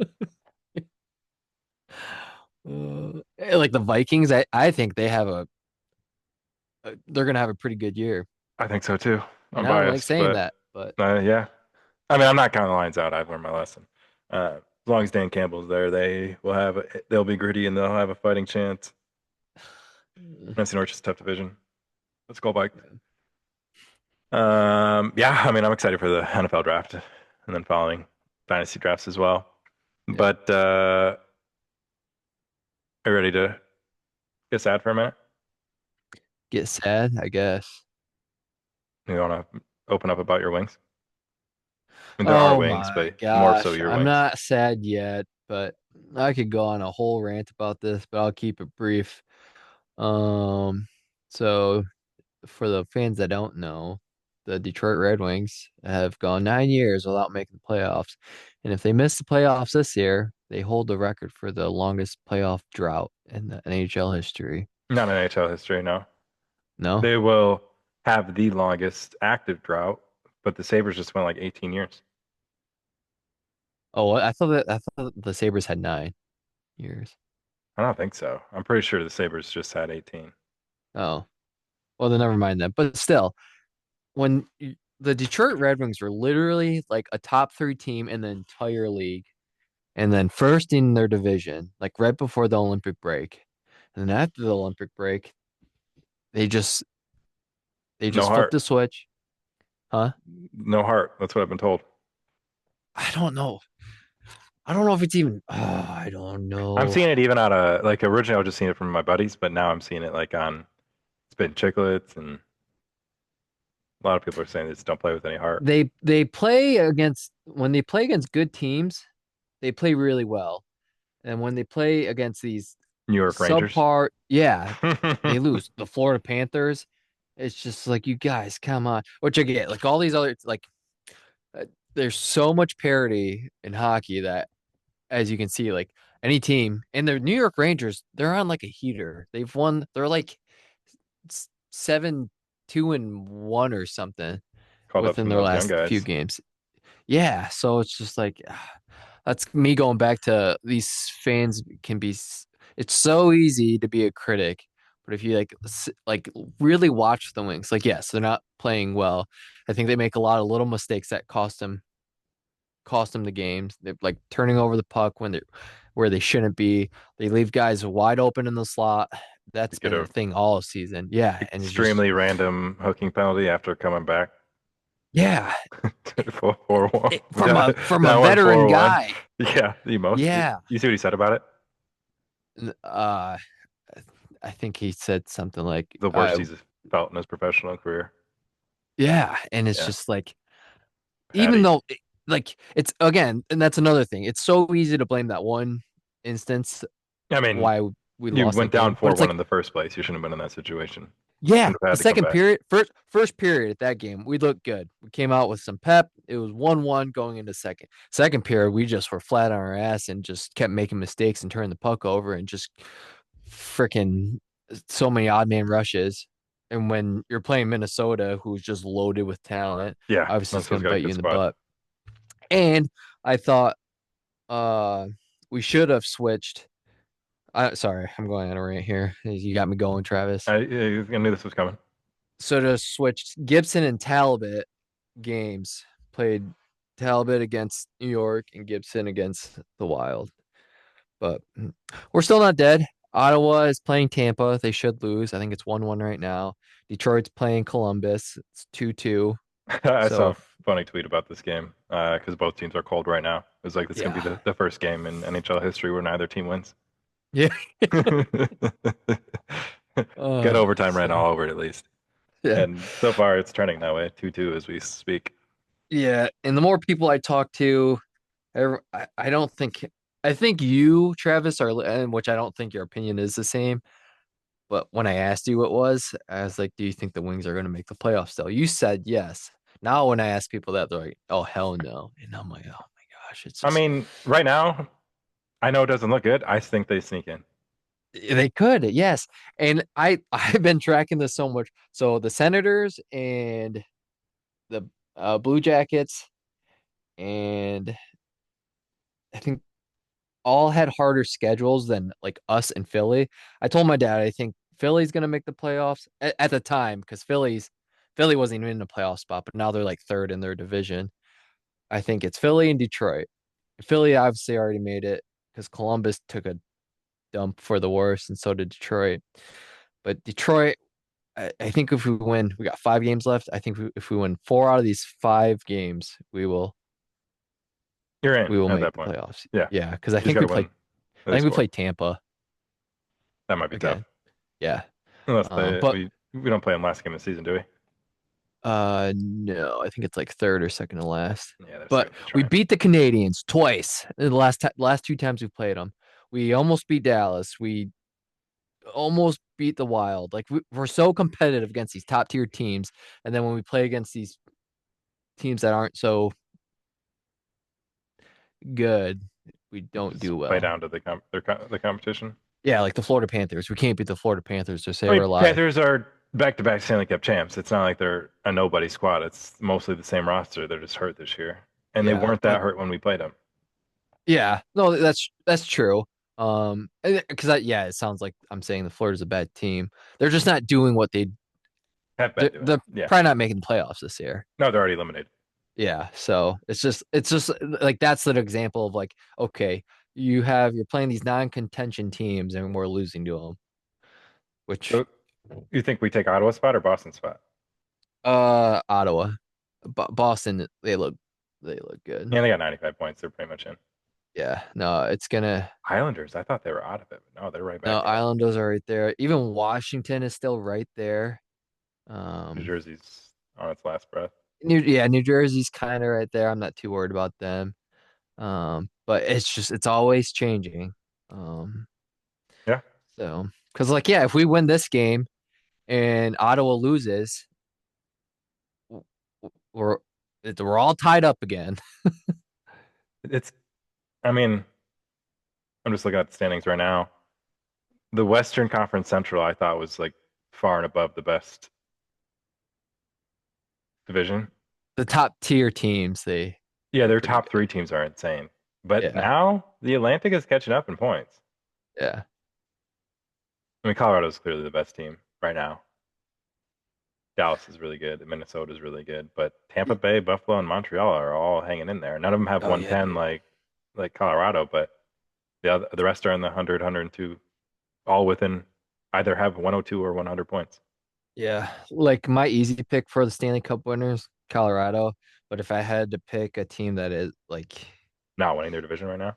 Like the Vikings, I think they're gonna have a pretty good year. I think so too. And I'm I don't like biased, saying but that, but yeah. I mean, I'm not counting the Lions out. I've learned my lesson. As long as Dan Campbell's there, they'll be gritty and they'll have a fighting chance. NFC North is a tough division. Let's go bike. Yeah, I mean, I'm excited for the NFL draft and then following dynasty drafts as well. yeah. But are you ready to get sad for a minute? Get sad, I guess. You want to open up about your wings? I mean, there are Oh wings, my but more so gosh. your I'm wings. not sad yet, but I could go on a whole rant about this, but I'll keep it brief. Um, so for the fans that don't know, the Detroit Red Wings have gone 9 years without making the playoffs. And if they miss the playoffs this year, they hold the record for the longest playoff drought in the NHL history. Not in NHL history, no. No? They will have the longest active drought, but the Sabres just went like 18 years. Oh, I thought the Sabres had 9 years. I don't think so. I'm pretty sure the Sabres just had 18. Oh, well, then never mind that. But still, the Detroit Red Wings were literally like a top three team in the entire league, and then first in their division, like right before the Olympic break, and then after the Olympic break, they just they No just flipped heart. the switch, huh? No heart. That's what I've been told. I don't know. I don't know if it's even. Oh, I don't I'm know. seeing it even out of like originally I was just seeing it from my buddies, but now I'm seeing it like on Spitting Chicklets, and a lot of people are saying they just don't play with any heart. They play against when they play against good teams, they play really well. And when they play against these New York Rangers. subpar, yeah, they lose. The Florida Panthers, it's just like you guys, come on. Which I get, like all these other like uh, there's so much parity in hockey that as you can see, like any team and the New York Rangers, they're on like a heater. They've won, they're like 7-2-1 or something Called up within some of their those young last few guys. games. Yeah, so it's just like that's me going back to these fans can be. It's so easy to be a critic, but if you like really watch the Wings, like yes, they're not playing well. I think they make a lot of little mistakes that cost them the games. They're like turning over the puck when they're where they shouldn't be. They leave guys wide open in the slot. To That's get been a a thing all season. Yeah, and it's just extremely random hooking penalty after coming back yeah, 4-1. from a Down one veteran 4-1. guy. Yeah, the most. Yeah. You see what he said about it? Uh, I think he said something like, The worst he's felt in his professional career. yeah, and it's Yeah, just like, even Patty. though, like, it's again, and that's another thing. It's so easy to blame that one instance I mean, why we you lost that went down game, but it's 4-1 like, in the first place. You shouldn't have been in that situation. yeah, Shouldn't have the had to come second back. period, first period at that game, we looked good. We came out with some pep. It was 1-1 going into second. Second period, we just were flat on our ass and just kept making mistakes and turning the puck over and just freaking so many odd man rushes. And when you're playing Minnesota, who's just loaded with talent, Yeah, obviously it's Minnesota's going to got a bite you good in the squad. butt. And I thought uh we should have switched. Sorry, I'm going on a rant here. You got me going, Travis. I knew this was coming. So to switch Gibson and Talbot games, played Talbot against New York and Gibson against the Wild. But we're still not dead. Ottawa is playing Tampa. They should lose. I think it's 1-1 right now. Detroit's playing Columbus. It's 2-2. I saw So, a funny tweet about this game because both teams are cold right now. It was like this is gonna be yeah. the first game in NHL history where neither team wins. Yeah. Got overtime ran So, all over it at least. yeah. And so far it's turning that way, 2-2 as we speak. Yeah. And the more people I talk to, I don't think, I think you, Travis, are, and which I don't think your opinion is the same. But when I asked you what it was, I was like, do you think the Wings are going to make the playoffs still? You said yes. Now, when I ask people that, they're like, oh, hell no. And I'm like, oh my gosh, it's I just, mean, right now, I know it doesn't look good. I think they sneak in. they could, yes. And I've been tracking this so much. So the Senators and the Blue Jackets, and I think all had harder schedules than like us and Philly. I told my dad I think Philly's gonna make the playoffs at the time because Philly wasn't even in the playoff spot, but now they're like third in their division. I think it's Philly and Detroit. Philly obviously already made it because Columbus took a dump for the worst, and so did Detroit. But Detroit, I think if we win, we got 5 games left. I think if we win 4 out of these 5 games, You're we in will at make that the point. playoffs. Yeah, Yeah, because I you just think got we to play. win. I They think we score. play Tampa That might be tough. again. Yeah. Unless they But we don't play them last game of the season, do we? no, I think it's like third or second to last. Yeah, they're still But gonna be we trying. beat the Canadians twice in the last 2 times we played them. We almost beat Dallas. We almost beat the Wild. Like we're so competitive against these top tier teams, and then when we play against these teams that aren't so good, we You don't just do play well. down to the competition. Yeah, like the Florida Panthers. We can't beat the Florida Panthers to I save mean, our life. Panthers are back-to-back Stanley Cup champs. It's not like they're a nobody squad. It's mostly the same roster. They're just hurt this year, and they Yeah, weren't but that hurt when we played them. yeah, no, that's true. Because yeah, it sounds like I'm saying the Florida's a bad team. They're just not doing what Have been doing. they're Yeah. probably not making the playoffs this year. No, they're already eliminated. Yeah, so it's just like that's an example of like, okay, you're playing these non-contention teams and we're losing to them, which So, you think we take Ottawa spot or Boston spot? Ottawa, Boston, they look good. Yeah, they got 95 points. They're pretty much in. Yeah, no, it's gonna. Islanders, I thought they were out of it, but no, they're right No, back in it. Islanders are right there. Even Washington is still right there. New Um, Jersey's on its last breath. New Jersey's kind of right there. I'm not too worried about them. But it's always changing. Um, Yeah, so because like yeah, if we win this game and Ottawa loses, w- we're we're all tied up again. it's. I mean, I'm just looking at the standings right now. The Western Conference Central, I thought was like far and above the best division. The top tier teams, Yeah, they're their pretty top good. three teams are insane. But Yeah, now the Atlantic is catching up in points. yeah. I mean, Colorado's clearly the best team right now. Dallas is really good. Minnesota is really good. But Tampa Bay, Buffalo, and Montreal are all hanging in there. None of them have Oh yeah, 110 like Colorado, but the rest are in the 100, all within either have 102 or 100 points. yeah. Like my easy pick for the Stanley Cup winners, Colorado. But if I had to pick a team that is like, Not winning their division right now.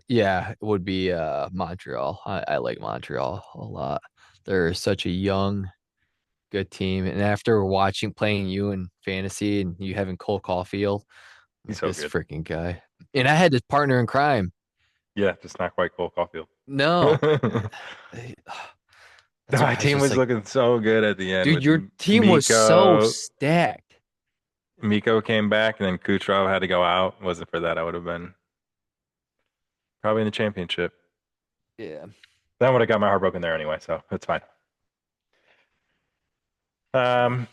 yeah, it would be Montreal. I like Montreal a lot. They're such a young, good team. And after watching playing you in fantasy and you having Cole Caulfield, He's like so this good. freaking guy. And I had this partner in crime. Yeah, just not quite Cole Caulfield. No, they- that's why My I was team just was like, looking so good at the end dude, with your team was so Miko. stacked. Miko came back, and then Kucherov had to go out. Wasn't for that, I would have been probably in the championship. Yeah. Then I would have got my heart broken there anyway, so it's fine. Um,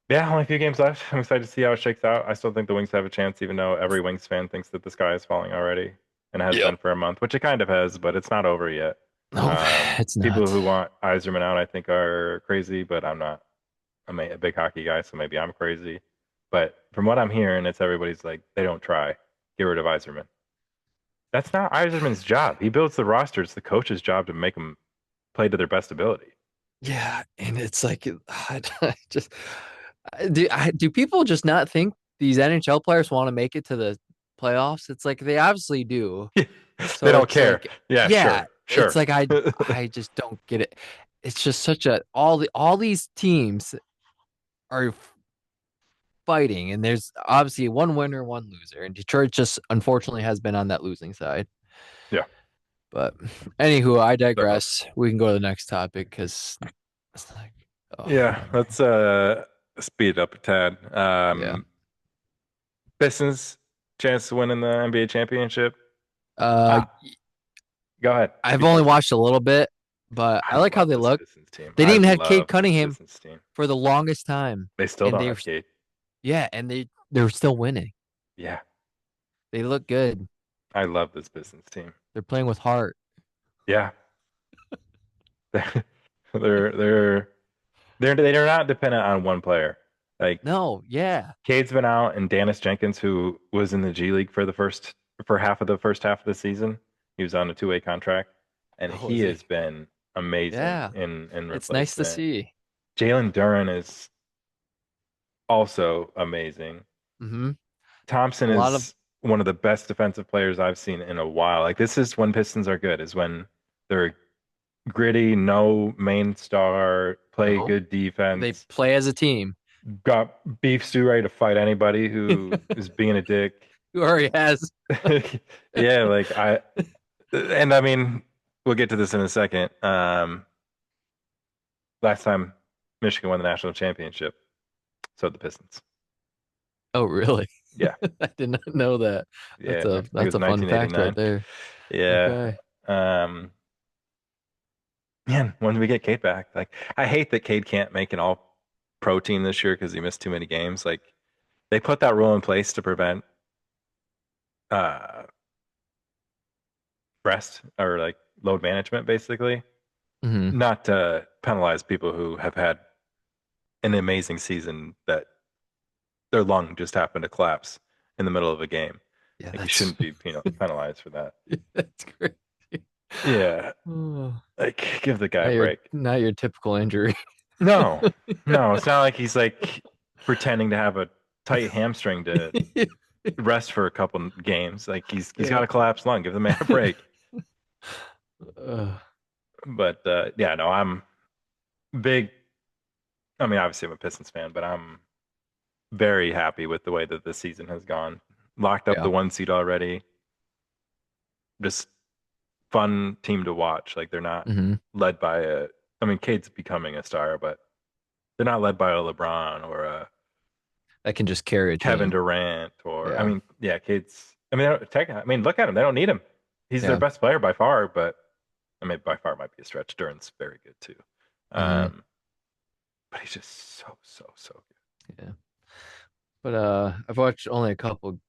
yeah, only a few games left. I'm excited to see how it shakes out. I still think the Wings have a chance, even though every Wings fan thinks that the sky is falling already, and has Yep. been for a month, which it kind of has, but it's not over yet. Nope, it's People not. who want Yzerman out, I think, are crazy, but I'm not. I'm a big hockey guy, so maybe I'm crazy. But from what I'm hearing, it's everybody's like, they don't try. Get rid of Yzerman. That's not Yzerman's job. He builds the roster. It's the coach's job to make them play to their best ability. Yeah, and it's like I just do people just not think these NHL players want to make it to the playoffs? It's like they obviously do. They So don't it's care. like Yeah, yeah, sure, it's sure. like I just don't get it. It's just such a all these teams are fighting and there's obviously one winner, one loser. And Detroit just unfortunately has been on that losing side. Yeah, But anywho, I definitely. digress. We can go to the next topic because it's like oh Yeah, let's speed it up a tad. yeah. Pistons chance to win in the NBA championship. Uh Uh, Go ahead. I've You only first. watched a little bit, but I I like how love they this look. Pistons team. They I didn't even have Cade love this Cunningham Pistons team. for the longest time. They still And don't they have Cade. yeah, and they're still winning. Yeah, They look good. I love this Pistons team. They're playing with heart. Yeah, they're they're they're not dependent on one player. Like No, yeah. Cade's been out, and Dennis Jenkins, who was in the G League for half of the first half of the season, he was on a two-way contract, and Oh, he is he? has been amazing Yeah. in It's nice to replacement. see. Jalen Duren is also amazing. Hmm. Thompson A lot of is one of the best defensive players I've seen in a while. Like this is when Pistons are good, is when they're gritty, no main star, play no. good They defense, play as a team. got beef stew ready to fight anybody who is being a dick. Who already has? Yeah, like and I mean, we'll get to this in a second. Last time Michigan won the national championship, so did the Pistons. Oh, really? Yeah, I did not know that. yeah, I think it That's was a fun fact right 1989. there. Yeah. Okay. Um, Man, when do we get Cade back? Like, I hate that Cade can't make an all pro team this year because he missed too many games. Like, they put that rule in place to prevent uh rest or like load management, basically, Hmm. not to penalize people who have had an amazing season that their lung just happened to collapse in the middle of a game. Yeah, Like, you that's shouldn't be, penalized for that. that's great. Yeah, Oh, like give the guy a break. not your typical injury. No, no, it's not like he's like pretending to have a tight hamstring to rest for a couple games. Like he's got Yeah. a collapsed lung. Give the man a break. Ugh. But yeah, no, I'm big. I mean, obviously I'm a Pistons fan, but I'm very happy with the way that the season has gone. Locked up Yeah. the 1 seed already. Just fun team to watch. Like they're not Hmm. led by a. I mean, Cade's becoming a star, but they're not led by a LeBron or a That can just carry a Kevin team. Durant or. I Yeah. mean, yeah, Cade's. I mean, I mean, look at him. They don't need him. He's their Yeah. best player by far, but I mean, by far might be a stretch. Duran's very good too. Hmm. Um, but he's just so good. Yeah. But I've watched only a couple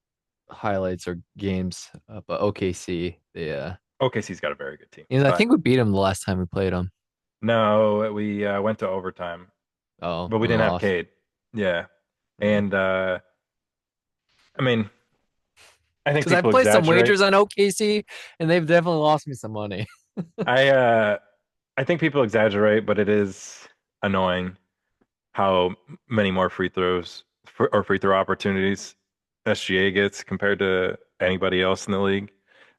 highlights or games. But OKC, yeah. OKC's got a very good team, I but think we beat them the last time we played them. no, we went to overtime, Oh, but we and didn't have lost. Cade. Yeah, Yeah. and I mean, I think Because I people played some exaggerate. wagers on OKC, and they've definitely lost me some money. I uh, I think people exaggerate, but it is annoying how many more free throws or free throw opportunities SGA gets compared to anybody else in the league.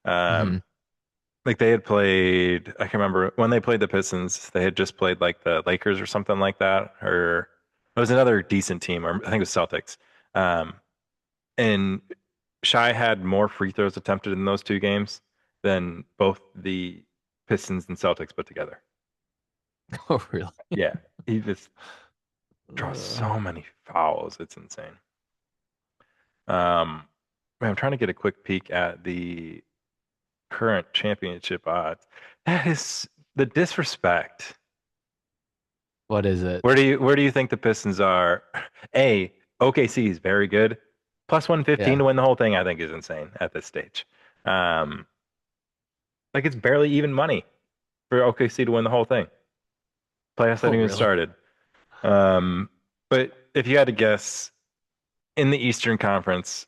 Hmm. Um, like they had played, I can remember when they played the Pistons, they had just played like the Lakers or something like that, or it was another decent team, or I think it was Celtics. Um, and Shy had more free throws attempted in those two games than both the Pistons and Celtics put together. Oh, really? Yeah, he just draws Uh, so many fouls. It's insane. Um, man, I'm trying to get a quick peek at the current championship odds. That is the disrespect. what is it? Where do you think the Pistons are? A, OKC is very good. Plus 115 Yeah. to win the whole thing, I think is insane at this stage. Um, like it's barely even money for OKC to win the whole thing. Playoffs Oh, haven't even really? started. Um, but if you had to guess in the Eastern Conference,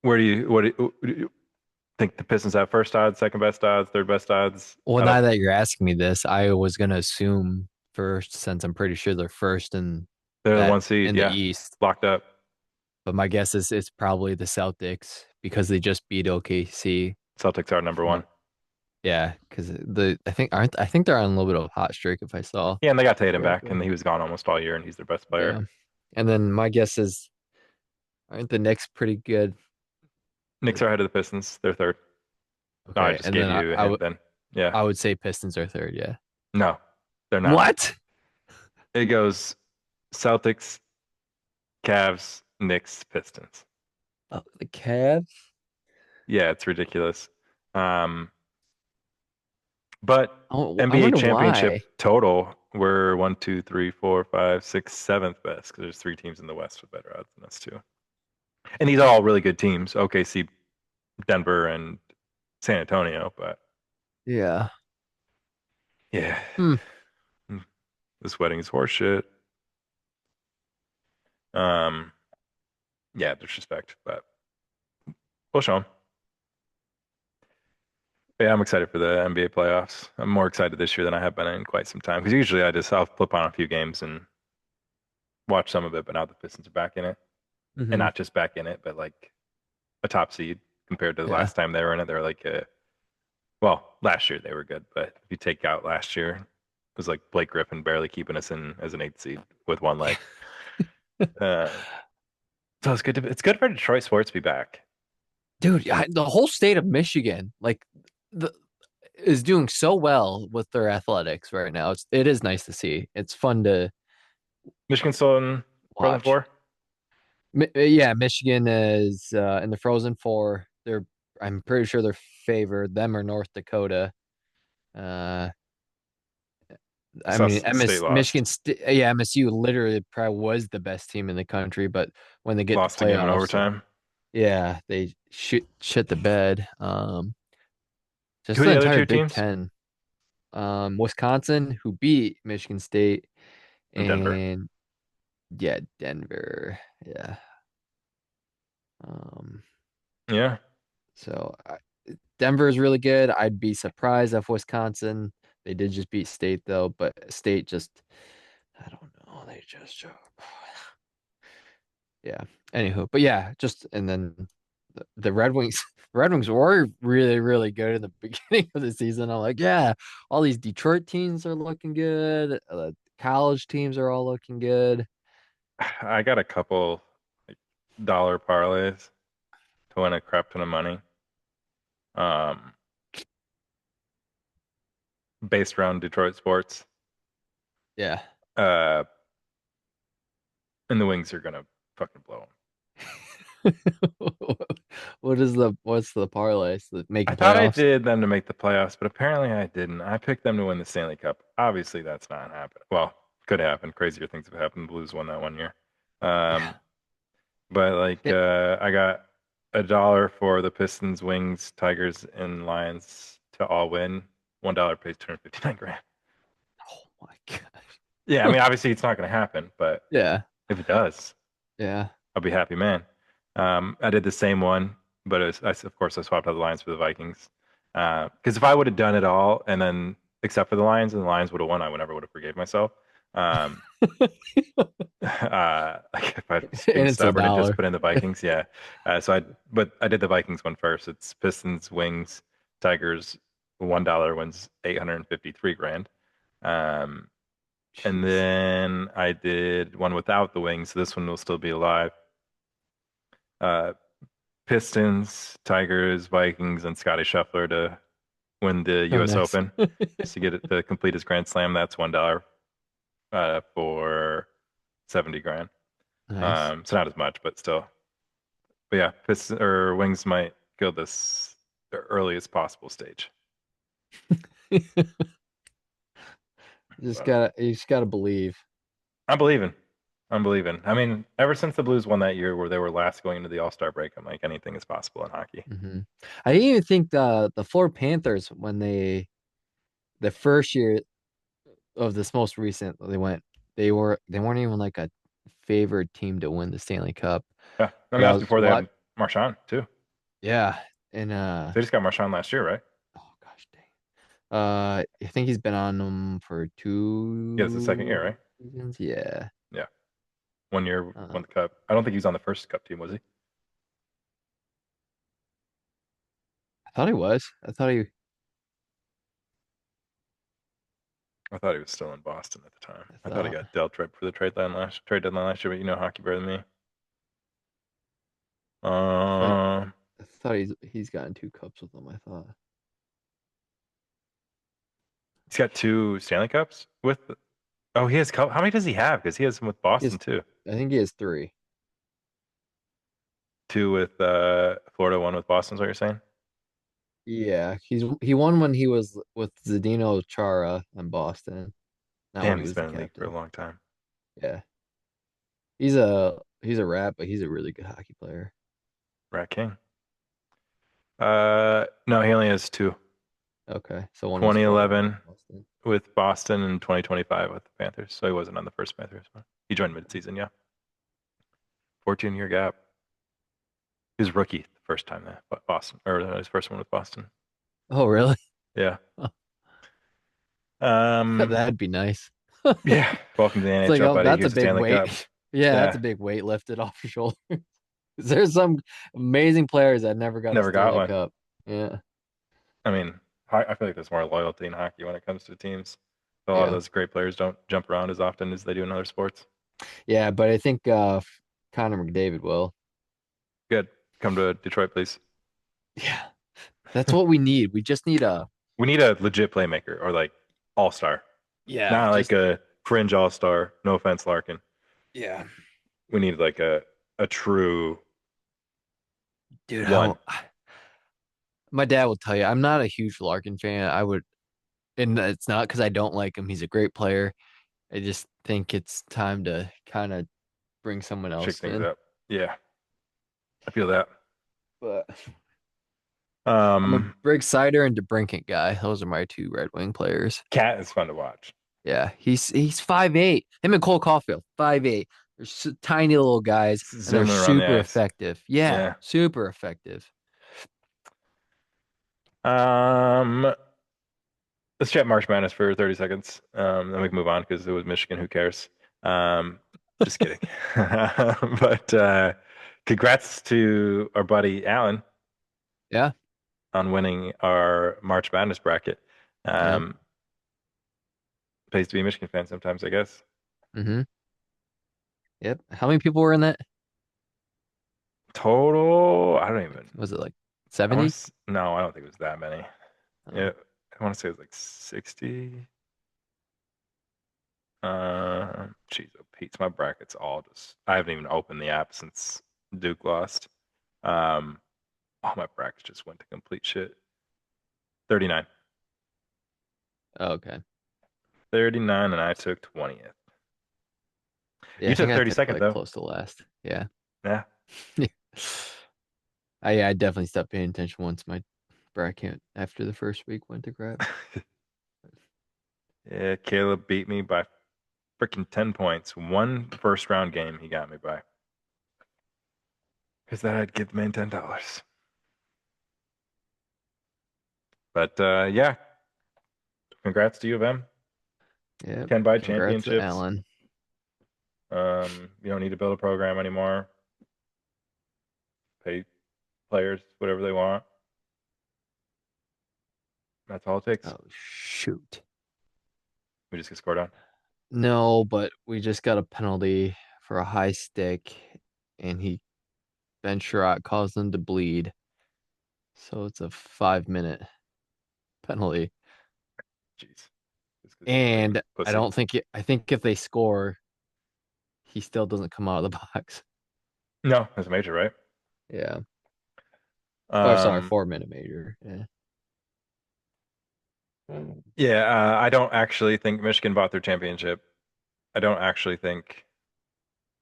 what do you think the Pistons have first odds, second best odds, third best odds? Well, I now don't. that you're asking me this, I was gonna assume first, since I'm pretty sure they're first in They're the that 1 seed, in the yeah, East. locked up. But my guess is it's probably the Celtics because they just beat OKC. Celtics are number From one. a, yeah, because I think they're on a little bit of a hot streak if I saw Yeah, and they got Tatum back, correctly. and he was gone almost all year, and he's their best player. Yeah, and then my guess is aren't the Knicks pretty good? Knicks are ahead of the Pistons. They're third. No, I Okay, just and gave then you a hint then. Yeah. I would say Pistons are third. Yeah. No, they're not. What? It goes Celtics, Cavs, Knicks, Pistons. Oh, the Cavs? Yeah, it's ridiculous. Um, but Oh, I NBA wonder why. championship total, we're one, two, three, four, five, six, seventh best because there's three teams in the West with better odds than us too. And these are all really good teams. OKC, Denver, and San Antonio. But Yeah. yeah, Hmm. this wedding is horseshit. Um, yeah, disrespect, but we'll show them. Yeah, I'm excited for the NBA playoffs. I'm more excited this year than I have been in quite some time because usually I'll flip on a few games and watch some of it, but now the Pistons are back in it, and Hmm. not just back in it, but like a top seed compared to the Yeah. last time they were in it. They're like well, last year they were good, but if you take out last year, it was like Blake Griffin barely keeping us in as an eighth seed with one leg. Uh, so it's good for Detroit sports to be back. Dude, the whole state of Michigan, like the is doing so well with their athletics right now. It is nice to see. It's fun to Michigan still in Frozen watch. Four. Yeah, Michigan is in the Frozen Four. I'm pretty sure they're favored. Them or North Dakota. Uh, I mean, State lost. Yeah, MSU literally probably was the best team in the country, but when they get to Lost the game in playoffs, overtime. yeah, they shit the bed. Just Who are the the other entire two Big teams? Ten. Wisconsin, who beat Michigan State, In Denver. and yeah, Denver. Yeah. Um, Yeah. so Denver is really good. I'd be surprised if Wisconsin. They did just beat State though, but State just I don't know. They just yeah. Anywho, but yeah, just and then the Red Wings. The Red Wings were really, really good in the beginning of the season. I'm like, yeah, all these Detroit teams are looking good. College teams are all looking good. I got a couple like dollar parlays to win a crap ton of money. Um, based around Detroit sports. Yeah. Uh, and the Wings are gonna fucking blow them. What's the parlay? So I making thought I playoffs? did them to make the playoffs, but apparently I didn't. I picked them to win the Stanley Cup. Obviously, that's not happening. Well, could happen. Crazier things have happened. The Blues won that one year. Yeah. Um, but like It, I got a dollar for the Pistons, Wings, Tigers, and Lions to all win. $1 pays 259 grand. oh my Yeah, I God. mean, obviously it's not going to happen, but Yeah. if it does, Yeah. I'll be happy, man. I did the same one, but of course I swapped out the Lions for the Vikings. Because if I would have done it all and then except for the Lions and the Lions would have won, I would never would have forgave myself. Um, like if I'd been And it's a stubborn and just dollar. put in the Vikings, yeah. But I did the Vikings one first. It's Pistons, Wings, Tigers. $1 wins 853 grand. Um, and Jeez. then I did one without the Wings. So this one will still be alive. Uh, Pistons, Tigers, Vikings, and Scotty Scheffler to win the Oh, U.S. nice. Open. Just to get it to complete his Grand Slam, that's $1 for 70 grand. Nice. So not as much, but still. But yeah, Pistons or Wings might go this the earliest possible stage. But You just gotta believe. I'm believing. I'm believing. I mean, ever since the Blues won that year where they were last going into the All-Star break, I'm like anything is possible in hockey. I didn't even think the Florida Panthers when the first year of this most recent they weren't even like a favored team to win the Stanley Cup. Yeah. I mean, But I that's was before they what had Marchand too. yeah, and They just got Marchand last year, right? oh gosh dang. I think he's been on them for Yeah, it's the second year, two right? seasons. Yeah. Yeah. 1 year Uh, won the cup. I don't think he was on the first cup team, was he? I thought he was. I thought he was still in Boston at the time. I I thought he thought got dealt right for the trade deadline last year, but you know hockey better than me. I thought Um, I thought he's gotten two cups with them, I thought. he's got two Stanley Cups with. Oh, he has cup. How many does he have? Because he has them with He Boston has too. I think he has three. Two with Florida, one with Boston. Is what you're saying? Yeah, he won when he was with Zdeno Chara in Boston, not when Damn, he he's was the been in the league for a captain. long time. Yeah. He's a rat, but he's a really good hockey player. Rat King. No, he only has two. Okay. So one was Florida, one was 2011 Boston. with Boston and 2025 with the Panthers. So he wasn't on the first Panthers one. He joined mid-season, yeah. 14-year gap. He was rookie the first time that Boston, or his first one with Boston. Oh, really? Yeah. Um, That'd be nice. yeah. Welcome to the It's like, NHL, oh, buddy. that's a Here's a big Stanley weight. Cup. Yeah, that's a Yeah. big weight lifted off your shoulder. There's some amazing players that never got a Never got Stanley one. Cup. Yeah. I mean, I feel like there's more loyalty in hockey when it comes to teams. A lot of Yeah. those great players don't jump around as often as they do in other sports. Yeah, but I think Connor McDavid will. Good. Come to Detroit, please. Yeah. That's what we need. We just need a We need a legit playmaker or like all-star, yeah, not like just a fringe all-star. No offense, Larkin. yeah. We need like a true Dude, one. how my dad will tell you, I'm not a huge Larkin fan. And it's not because I don't like him. He's a great player. I just think it's time to kind of bring someone Shake else things in. up. Yeah, I feel that. But I'm a Um, Brig Sider and DeBrincat guy. Those are my two Red Wing players. Cat is fun to watch. Yeah, he's 5'8". Him and Cole Caulfield, 5'8". They're tiny little guys, and they're Zooming around the super ice. effective. Yeah, Yeah. super effective. Um, let's chat March Madness for 30 seconds. Then we can move on because it was Michigan. Who cares? Just kidding. But Congrats to our buddy Alan Yeah. on winning our March Madness bracket. Yep. Um, pays to be a Michigan fan sometimes, I guess. Mm-hmm. Yep. How many people were in that? Total, I don't even. Was it like I want 70? to. No, I don't think it was that many. Oh, Yeah, I want to say it was like 60. Jeez, oh Pete, my brackets all just. I haven't even opened the app since Duke lost. Um, all my brackets just went to complete shit. 39. okay. 39, and I took 20th. Yeah, You I think took I took 32nd like though. close to last. Yeah. Yeah. I definitely stopped paying attention once my bracket after the first week went to crap. Yeah, Caleb beat me by freaking 10 points. One first round game he got me by. Because that I'd give the man $10. But yeah, congrats to U of M. Yep. Can buy Congrats to championships. Alan. You don't need to build a program anymore. Pay players whatever they want. That's all it takes. Oh shoot. We just get scored on. No, but we just got a penalty for a high stick, and he bench shot caused them to bleed. So it's a 5 minute penalty. Jeez. Just because he's a big And I pussy. don't think I think if they score, he still doesn't come out of the box. No, that's a major, right? Yeah. Oh, sorry, Um, 4 minute major. Yeah. yeah, I don't actually think Michigan bought their championship. I don't actually think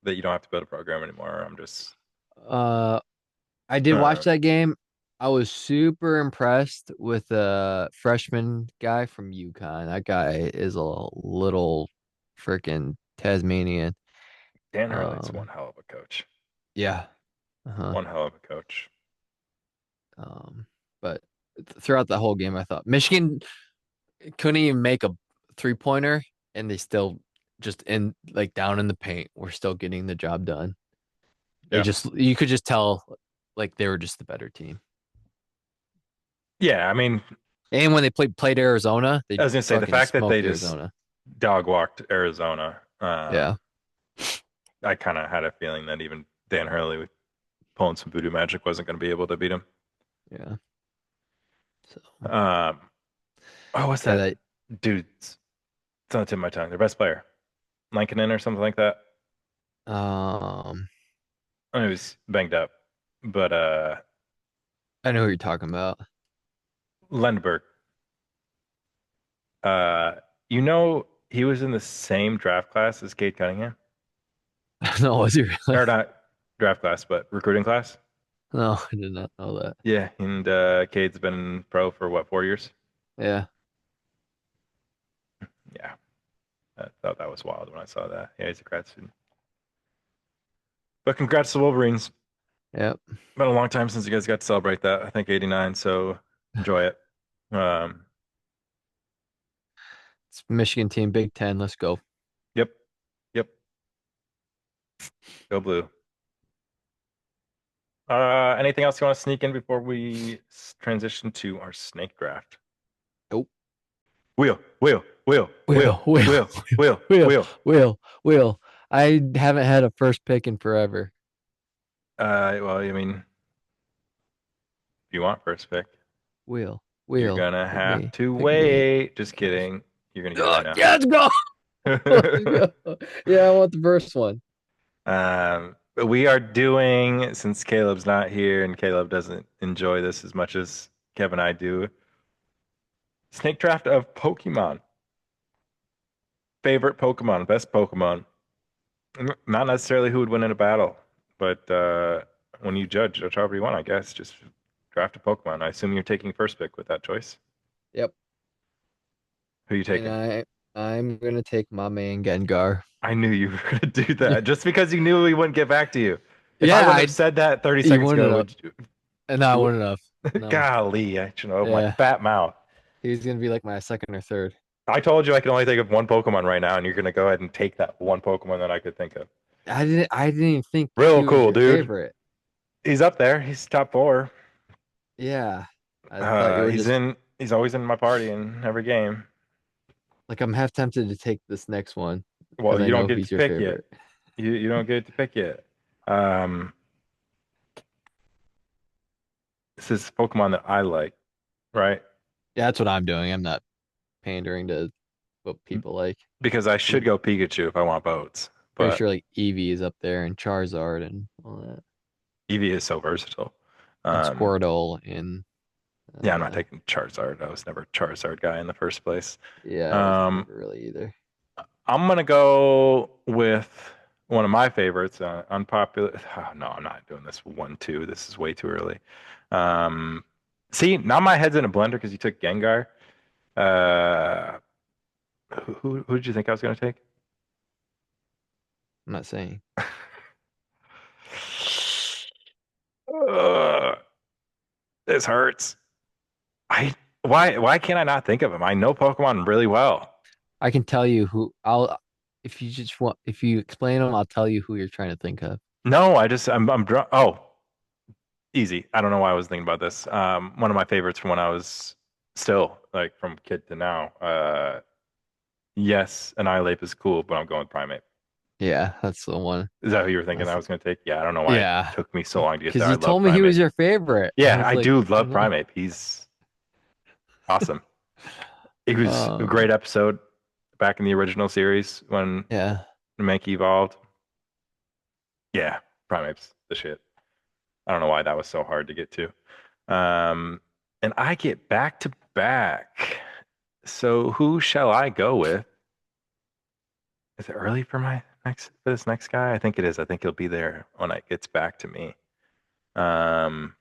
that you don't have to build a program anymore. I'm just, Uh, I did watch uh, that game. I was super impressed with the freshman guy from UConn. That guy is a little freaking Tasmanian. Dan Hurley's one Um, hell of a coach. yeah. Uh-huh. One hell of a coach. Um, but throughout the whole game, I thought Michigan couldn't even make a 3-pointer, and they still just in like down in the paint, were still getting the job done. They Yeah. just you could just tell like they were just the better team. Yeah, I mean, And when they played Arizona, I they was gonna say the fucking fact that they smoked just Arizona. dog walked Arizona. Yeah, I kind of had a feeling that even Dan Hurley pulling some voodoo magic wasn't going to be able to beat him. yeah. So Um, oh, what's yeah, that that dude's? It's on the tip of my tongue. Their best player, Lankinen or something like that. um I know he was banged up, but I know who you're talking about. Lindbergh. Uh, you know, he was in the same draft class as Cade Cunningham, No, was he really? or not draft class, but recruiting class. No, I did not know that. Yeah, and Cade's been pro for what, 4 years? Yeah. Yeah, I thought that was wild when I saw that. Yeah, he's a grad student. But congrats to the Wolverines. Yep. Been a long time since you guys got to celebrate that. I think 89, so enjoy it. Um, It's Michigan team, Big Ten. Let's go. yep, yep. Go blue. Anything else you want to sneak in before we transition to our snake draft? Nope. Wheel, wheel, wheel, wheel, Will, Will, wheel, wheel, Will, wheel. Will. I haven't had a first pick in forever. Well, I mean, if you want first pick, you're Will, gonna pick have me, to pick me. wait. Just kidding. You're gonna get it right now. Yeah, let's go. Let's go. Yeah, I want the first one. But we are doing, since Caleb's not here and Caleb doesn't enjoy this as much as Kevin and I do, snake draft of Pokemon. Favorite Pokemon, best Pokemon. Not necessarily who would win in a battle, but when you judge however you want, I guess, just draft a Pokemon. I assume you're taking first pick with that choice. Yep. Who are you And taking? I'm gonna take my man Gengar. I knew you were going to do that just because you knew we wouldn't get back to you. If I Yeah, wouldn't have said that 30 you seconds wouldn't ago, have. would No, I you? wouldn't have. No. Golly, I should know my Yeah. fat mouth. He's gonna be like my second or third. I told you I can only think of one Pokemon right now, and you're going to go ahead and take that one Pokemon that I could think of. I didn't even think Real he was cool, your dude. favorite. He's up there. He's top four. Yeah. I thought you were He's just in. He's always in my party in every game. like I'm half tempted to take this next one Well, because I you don't know get he's to your pick yet. favorite. You don't get to pick yet. Um, this is Pokemon that I like, right? Yeah, that's what I'm doing. I'm not pandering to what people like. Because I should go Pikachu if I want boats, Pretty but sure like Eevee is up there and Charizard and all that. Eevee is so versatile. And Um, Squirtle and yeah, I'm not uh taking Charizard. I was never a Charizard guy in the first place. yeah, I wasn't Um, never really either. I'm gonna go with one of my favorites, unpopular. Oh, no, I'm not doing this 1-2. This is way too early. Um, see, now my head's in a blender because you took Gengar. Uh, who did you think I was gonna take? I'm not saying. Ugh, this hurts. I why can't I not think of him? I know Pokemon really well. I can tell you who I'll if you just want if you explain them, I'll tell you who you're trying to think of. No, I'm drunk. Oh, easy. I don't know why I was thinking about this. One of my favorites from when I was still like from kid to now. Yes, Annihilate is cool, but I'm going with Primate. Yeah, that's the one. Is that who you were thinking I That's was going to take? Yeah, I don't know why it yeah. took me so long to get Because there. I you love told me he Primate. was your favorite. I Yeah, was I like, do love Primate. He's awesome. It was a um, great episode back in the original series when yeah. Mankey evolved. Yeah, Primate's the shit. I don't know why that was so hard to get to. Um, and I get back to back. So who shall I go with? Is it early for my next for this next guy? I think it is. I think he'll be there when it gets back to me. Um,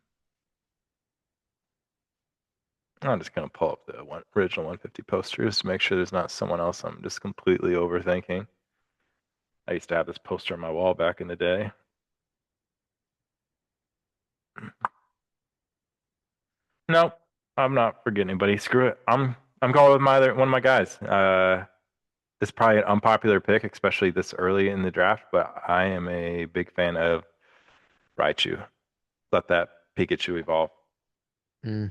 I'm just gonna pull up the original 150 posters to make sure there's not someone else I'm just completely overthinking. I used to have this poster on my wall back in the day. Nope, I'm not forgetting anybody. Screw it. I'm going with my other one of my guys. It's probably an unpopular pick, especially this early in the draft, but I am a big fan of Raichu. Let that Pikachu evolve. Mm,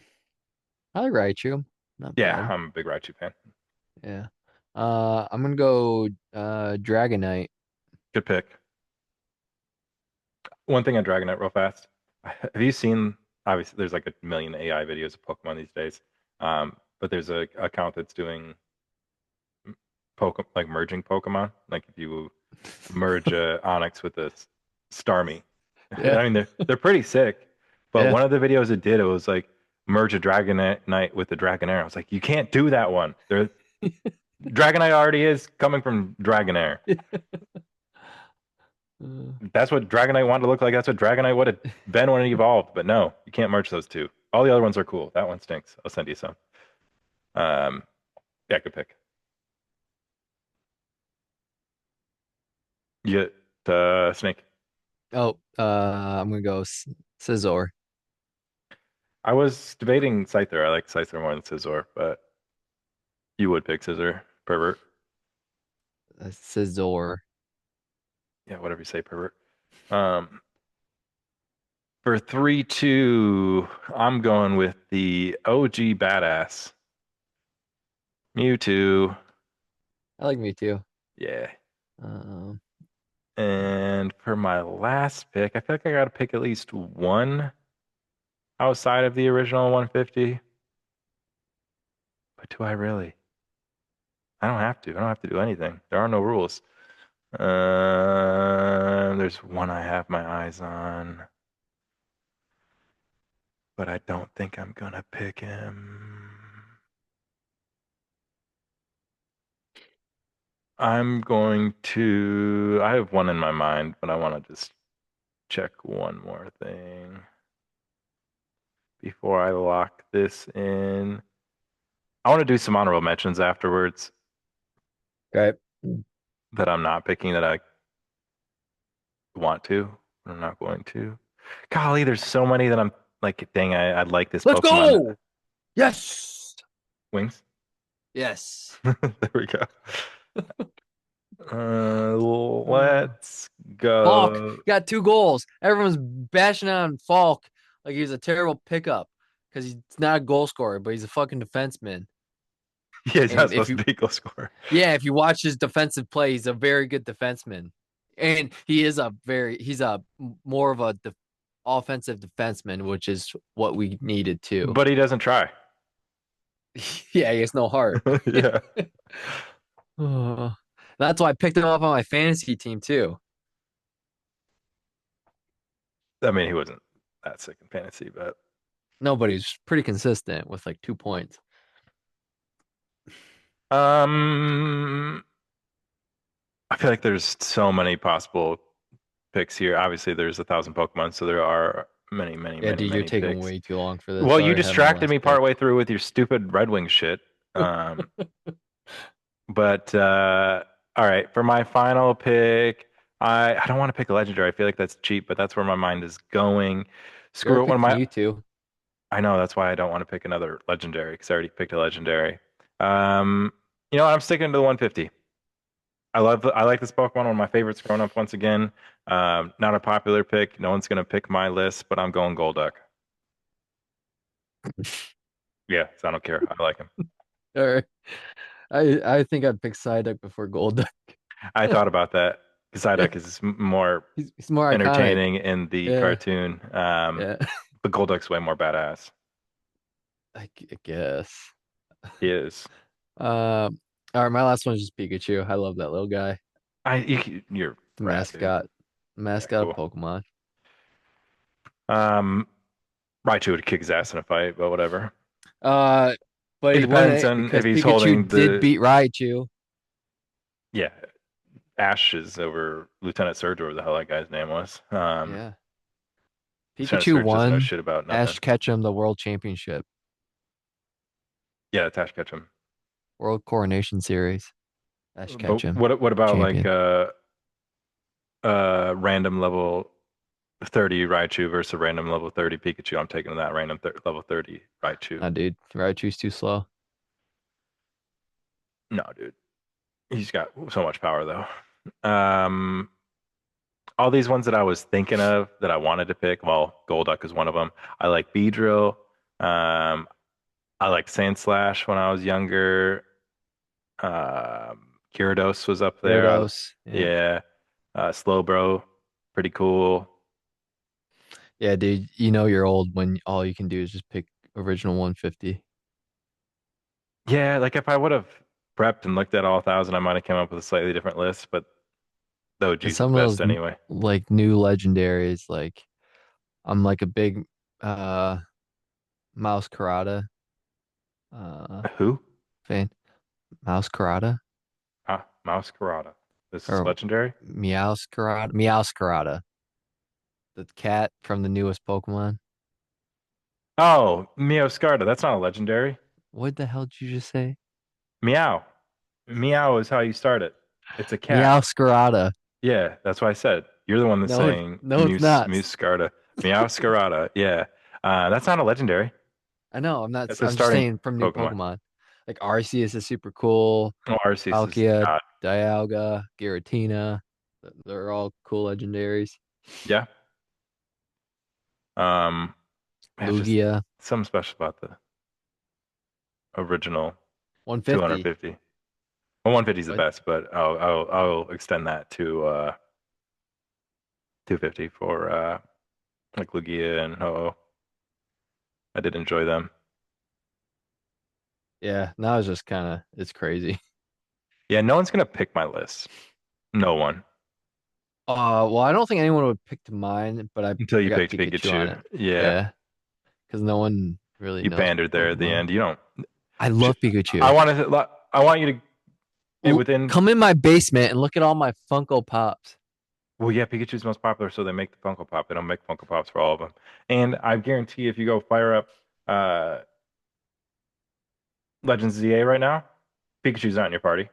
I like Raichu. Not Yeah, bad. I'm a big Raichu fan. Yeah. I'm gonna go Dragonite. Good pick. One thing on Dragonite, real fast. Have you seen? Obviously, there's like a million AI videos of Pokemon these days, but there's a account that's doing like merging Pokemon. Like if you merge Onyx with a Starmie, Yeah. I mean they're pretty sick. But Yeah. one of the videos it did, it was like merge a Dragonite with a Dragonair. I was like, you can't do that one. Dragonite already is coming from Dragonair. That's what Dragonite wanted to look like. That's what Dragonite would have been when it evolved. But no, you can't merge those two. All the other ones are cool. That one stinks. I'll send you some. Um, yeah, good pick. You get Snake. Oh, I'm gonna go Scizor. I was debating Scyther. I like Scyther more than Scizor, but you would pick Scissor, pervert. Scizor. Yeah, whatever you say, pervert. Um, for 3-2, I'm going with the OG badass Mewtwo. I like me too. Yeah. Um, And for my last pick, I feel like I got to pick at least one outside of the original 150. But do I really? I don't have to. I don't have to do anything. There are no rules. There's one I have my eyes on, but I don't think I'm gonna pick him. I'm going to. I have one in my mind, but I want to just check one more thing before I lock this in. I want to do some honorable mentions afterwards okay. that I'm not picking that I want to, but I'm not going to. Golly, there's so many that I'm like, dang, I'd like this Let's Pokemon. go. Yes. Wings. Yes. There we go. Uh, Let's Falk go. got 2 goals. Everyone's bashing on Falk like he was a terrible pickup because he's not a goal scorer, but he's a fucking defenseman. Yeah, he's not And if supposed you, to be a goal scorer. yeah, if you watch his defensive play, he's a very good defenseman, and he's a more of a offensive defenseman, which is what we needed too. But he doesn't try. Yeah, he has no heart. Yeah. Oh, that's why I picked him up on my fantasy team too. I mean, he wasn't that sick in fantasy, but Nobody's pretty consistent with like 2 points. um, I feel like there's so many possible picks here. Obviously, there's 1,000 Pokemon, so there are many, many, Yeah, many, dude, you're many taking picks. way too long for this. Well, I you already have my distracted last me pick. partway through with your stupid Red Wing shit. Um, but all right, for my final pick, I don't want to pick a legendary. I feel like that's cheap, but that's where my mind is going. You already Screw it. One of picked my Mewtwo. I know that's why I don't want to pick another legendary because I already picked a legendary. Um, you know what? I'm sticking to the 150. I like this Pokemon, one of my favorites growing up once again. Not a popular pick. No one's gonna pick my list, but I'm going Golduck. Yeah, so I don't care. I like him. All right. I think I'd pick Psyduck before Golduck. I thought about that. Psyduck is more He's more iconic. entertaining in the Yeah, cartoon, yeah. but Golduck's way more badass. I guess. He is. All right, my last one is just Pikachu. I love that little guy. You're The rad, dude. Yeah, mascot of cool. Pokemon. Um, Raichu would kick his ass in a fight, but whatever. Uh, but It he won depends it on if because he's holding Pikachu did the beat Raichu. yeah, Ashes over Lieutenant Surge, or whatever the hell that guy's name was. Yeah, Lieutenant Pikachu Surge doesn't know won shit about nothing. Ash Ketchum the World Championship, Yeah, it's Ash Ketchum. World Coronation Series. Ash But Ketchum, what about like champion. random level 30 Raichu versus a random level 30 Pikachu? I'm taking that random level 30 Raichu. Nah, dude, Raichu's too slow. No, dude. He's got so much power though. All these ones that I was thinking of that I wanted to pick, well, Golduck is one of them. I like Beedrill. Um, I like Sandslash when I was younger. Gyarados was up there. Gyarados. Yeah. Yeah. Slowbro, pretty cool. Yeah, dude, you know you're old when all you can do is just pick original 150. Yeah, like if I would have prepped and looked at all 1,000, I might have come up with a slightly different list, but the And OG's the some of best those anyway. like new legendaries, like I'm like a big uh Mouse Karada Who? fan. Mouse Karada Ah, Mouse Karada. This is or legendary? Meows Karada, the cat from the newest Pokemon. Oh, Meowscarda. That's not a legendary. What the hell did you just say? Meow. Meow is how you start it. It's a cat. Meows Karada. Yeah, that's what I said. You're the one that's No, saying no, it's not. Meowscarda. Meowscarada. Yeah. That's not a legendary. I know. I'm not. That's a I'm just starting saying from new Pokemon. Pokemon. Like Arceus is super cool. Oh, Arceus is Palkia, not. Dialga, Giratina. They're all cool legendaries. Yeah. Um, it's just Lugia, something special about the original 150. 250. Well, 150 is the What? best, but I'll extend that to 250 for like Lugia and Ho-Oh. I did enjoy them. Yeah, now it's just kind of it's crazy. Yeah, no one's gonna pick my list. No one Well, I don't think anyone would pick mine, but until I you got picked Pikachu on Pikachu. it. Yeah, Yeah, because no one really you knows pandered there at the Pokemon. end. You don't. I love Pikachu. I want to. I want you to. Within. Come in my basement and look at all my Funko Pops. Well, yeah, Pikachu's most popular, so they make the Funko Pop. They don't make Funko Pops for all of them. And I guarantee if you go fire up uh, Legends ZA right now, Pikachu's not in your party.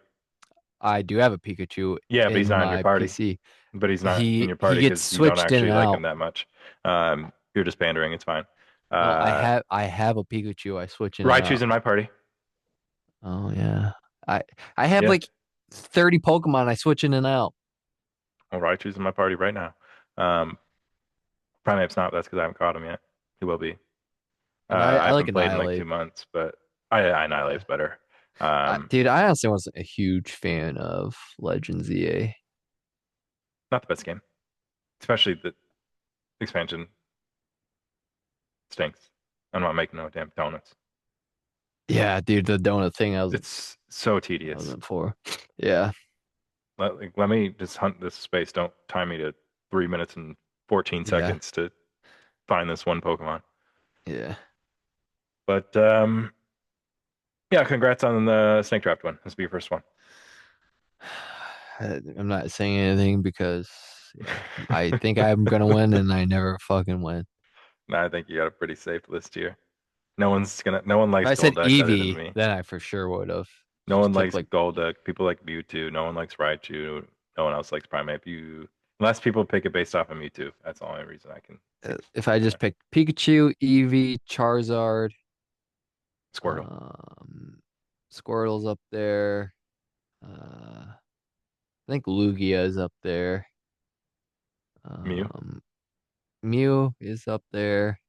I do have a Pikachu Yeah, but he's in not in your my party. PC. But he's not in He your he party gets because you don't switched in actually and like him out. that much. You're just pandering. It's fine. No, Uh, I have a Pikachu. I switch in and Raichu's out. in my party. Oh yeah. I I have Yeah. like 30 Pokemon. I switch in and out. All right, choosing my party right now. Um, Primeape's not. That's because I haven't caught him yet. He will be. And I I like haven't played in like Annihilate. 2 months, but I Yeah. Annihilate's better. Um, Dude, I honestly wasn't a huge fan of Legends EA. Not the best game, especially the expansion stinks. I'm not making no damn donuts. Yeah, dude, the donut thing It's so I tedious. wasn't for. Yeah, Let me just hunt this space. Don't time me to 3 minutes and 14 yeah, seconds to find this one Pokemon. yeah. But yeah, congrats on the Snake Draft one. This will be your first one. I'm not saying anything because yeah, I think I'm gonna win and I never fucking win. Nah, I think you got a pretty safe list here. No one If likes I said Golduck other than Eevee, me. then I for sure would have. No Just one took likes like Golduck. People like Mewtwo. No one likes Raichu. No one else likes Primeape. Unless people pick it based off of Mewtwo. That's the only reason I can if I think just of. picked Pikachu, Eevee, Charizard, Squirtle. um, Squirtle's up there. I think Lugia is up there. Mew. Um, Mew is up there.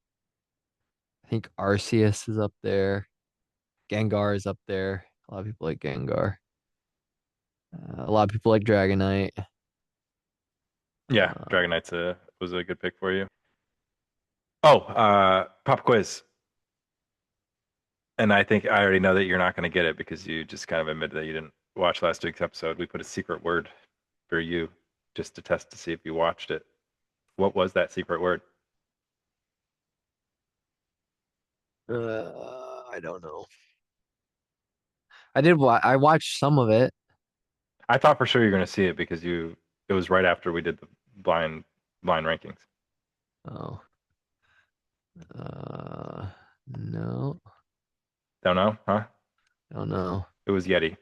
I think Arceus is up there. Gengar is up there. A lot of people like Gengar. A lot of people like Dragonite. Yeah, Uh, Dragonite's was a good pick for you. Oh, pop quiz. And I think I already know that you're not going to get it because you just kind of admitted that you didn't watch last week's episode. We put a secret word for you just to test to see if you watched it. What was that secret word? I don't know. I watched some of it. I thought for sure you're going to see it because it was right after we did the blind rankings. Oh. No. Don't know, huh? Don't know. It was Yeti.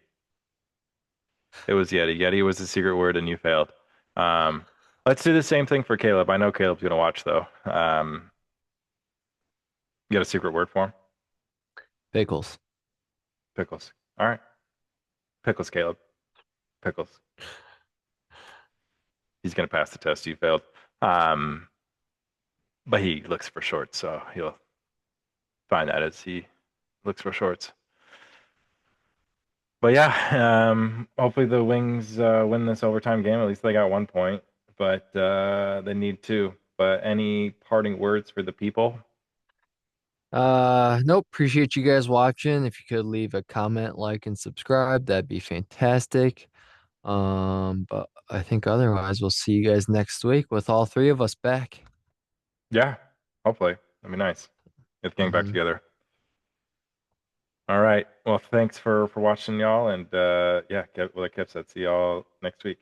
It was Yeti. Yeti was the secret word, and you failed. Um, let's do the same thing for Caleb. I know Caleb's gonna watch though. You got a secret word for him? Pickles. Pickles. All right, pickles, Caleb. Pickles. He's gonna pass the test. You failed. Um, but he looks for shorts, so he'll find that as he looks for shorts. But yeah, hopefully the Wings win this overtime game. At least they got 1 point, but they need two. But any parting words for the people? Nope. Appreciate you guys watching. If you could leave a comment, like, and subscribe, that'd be fantastic. But I think otherwise we'll see you guys next week with all three of us back. Yeah, hopefully. That'd be nice. Get the gang back Hmm. together. All right. Well, thanks for watching, y'all. And yeah, like Kev said, see y'all next week.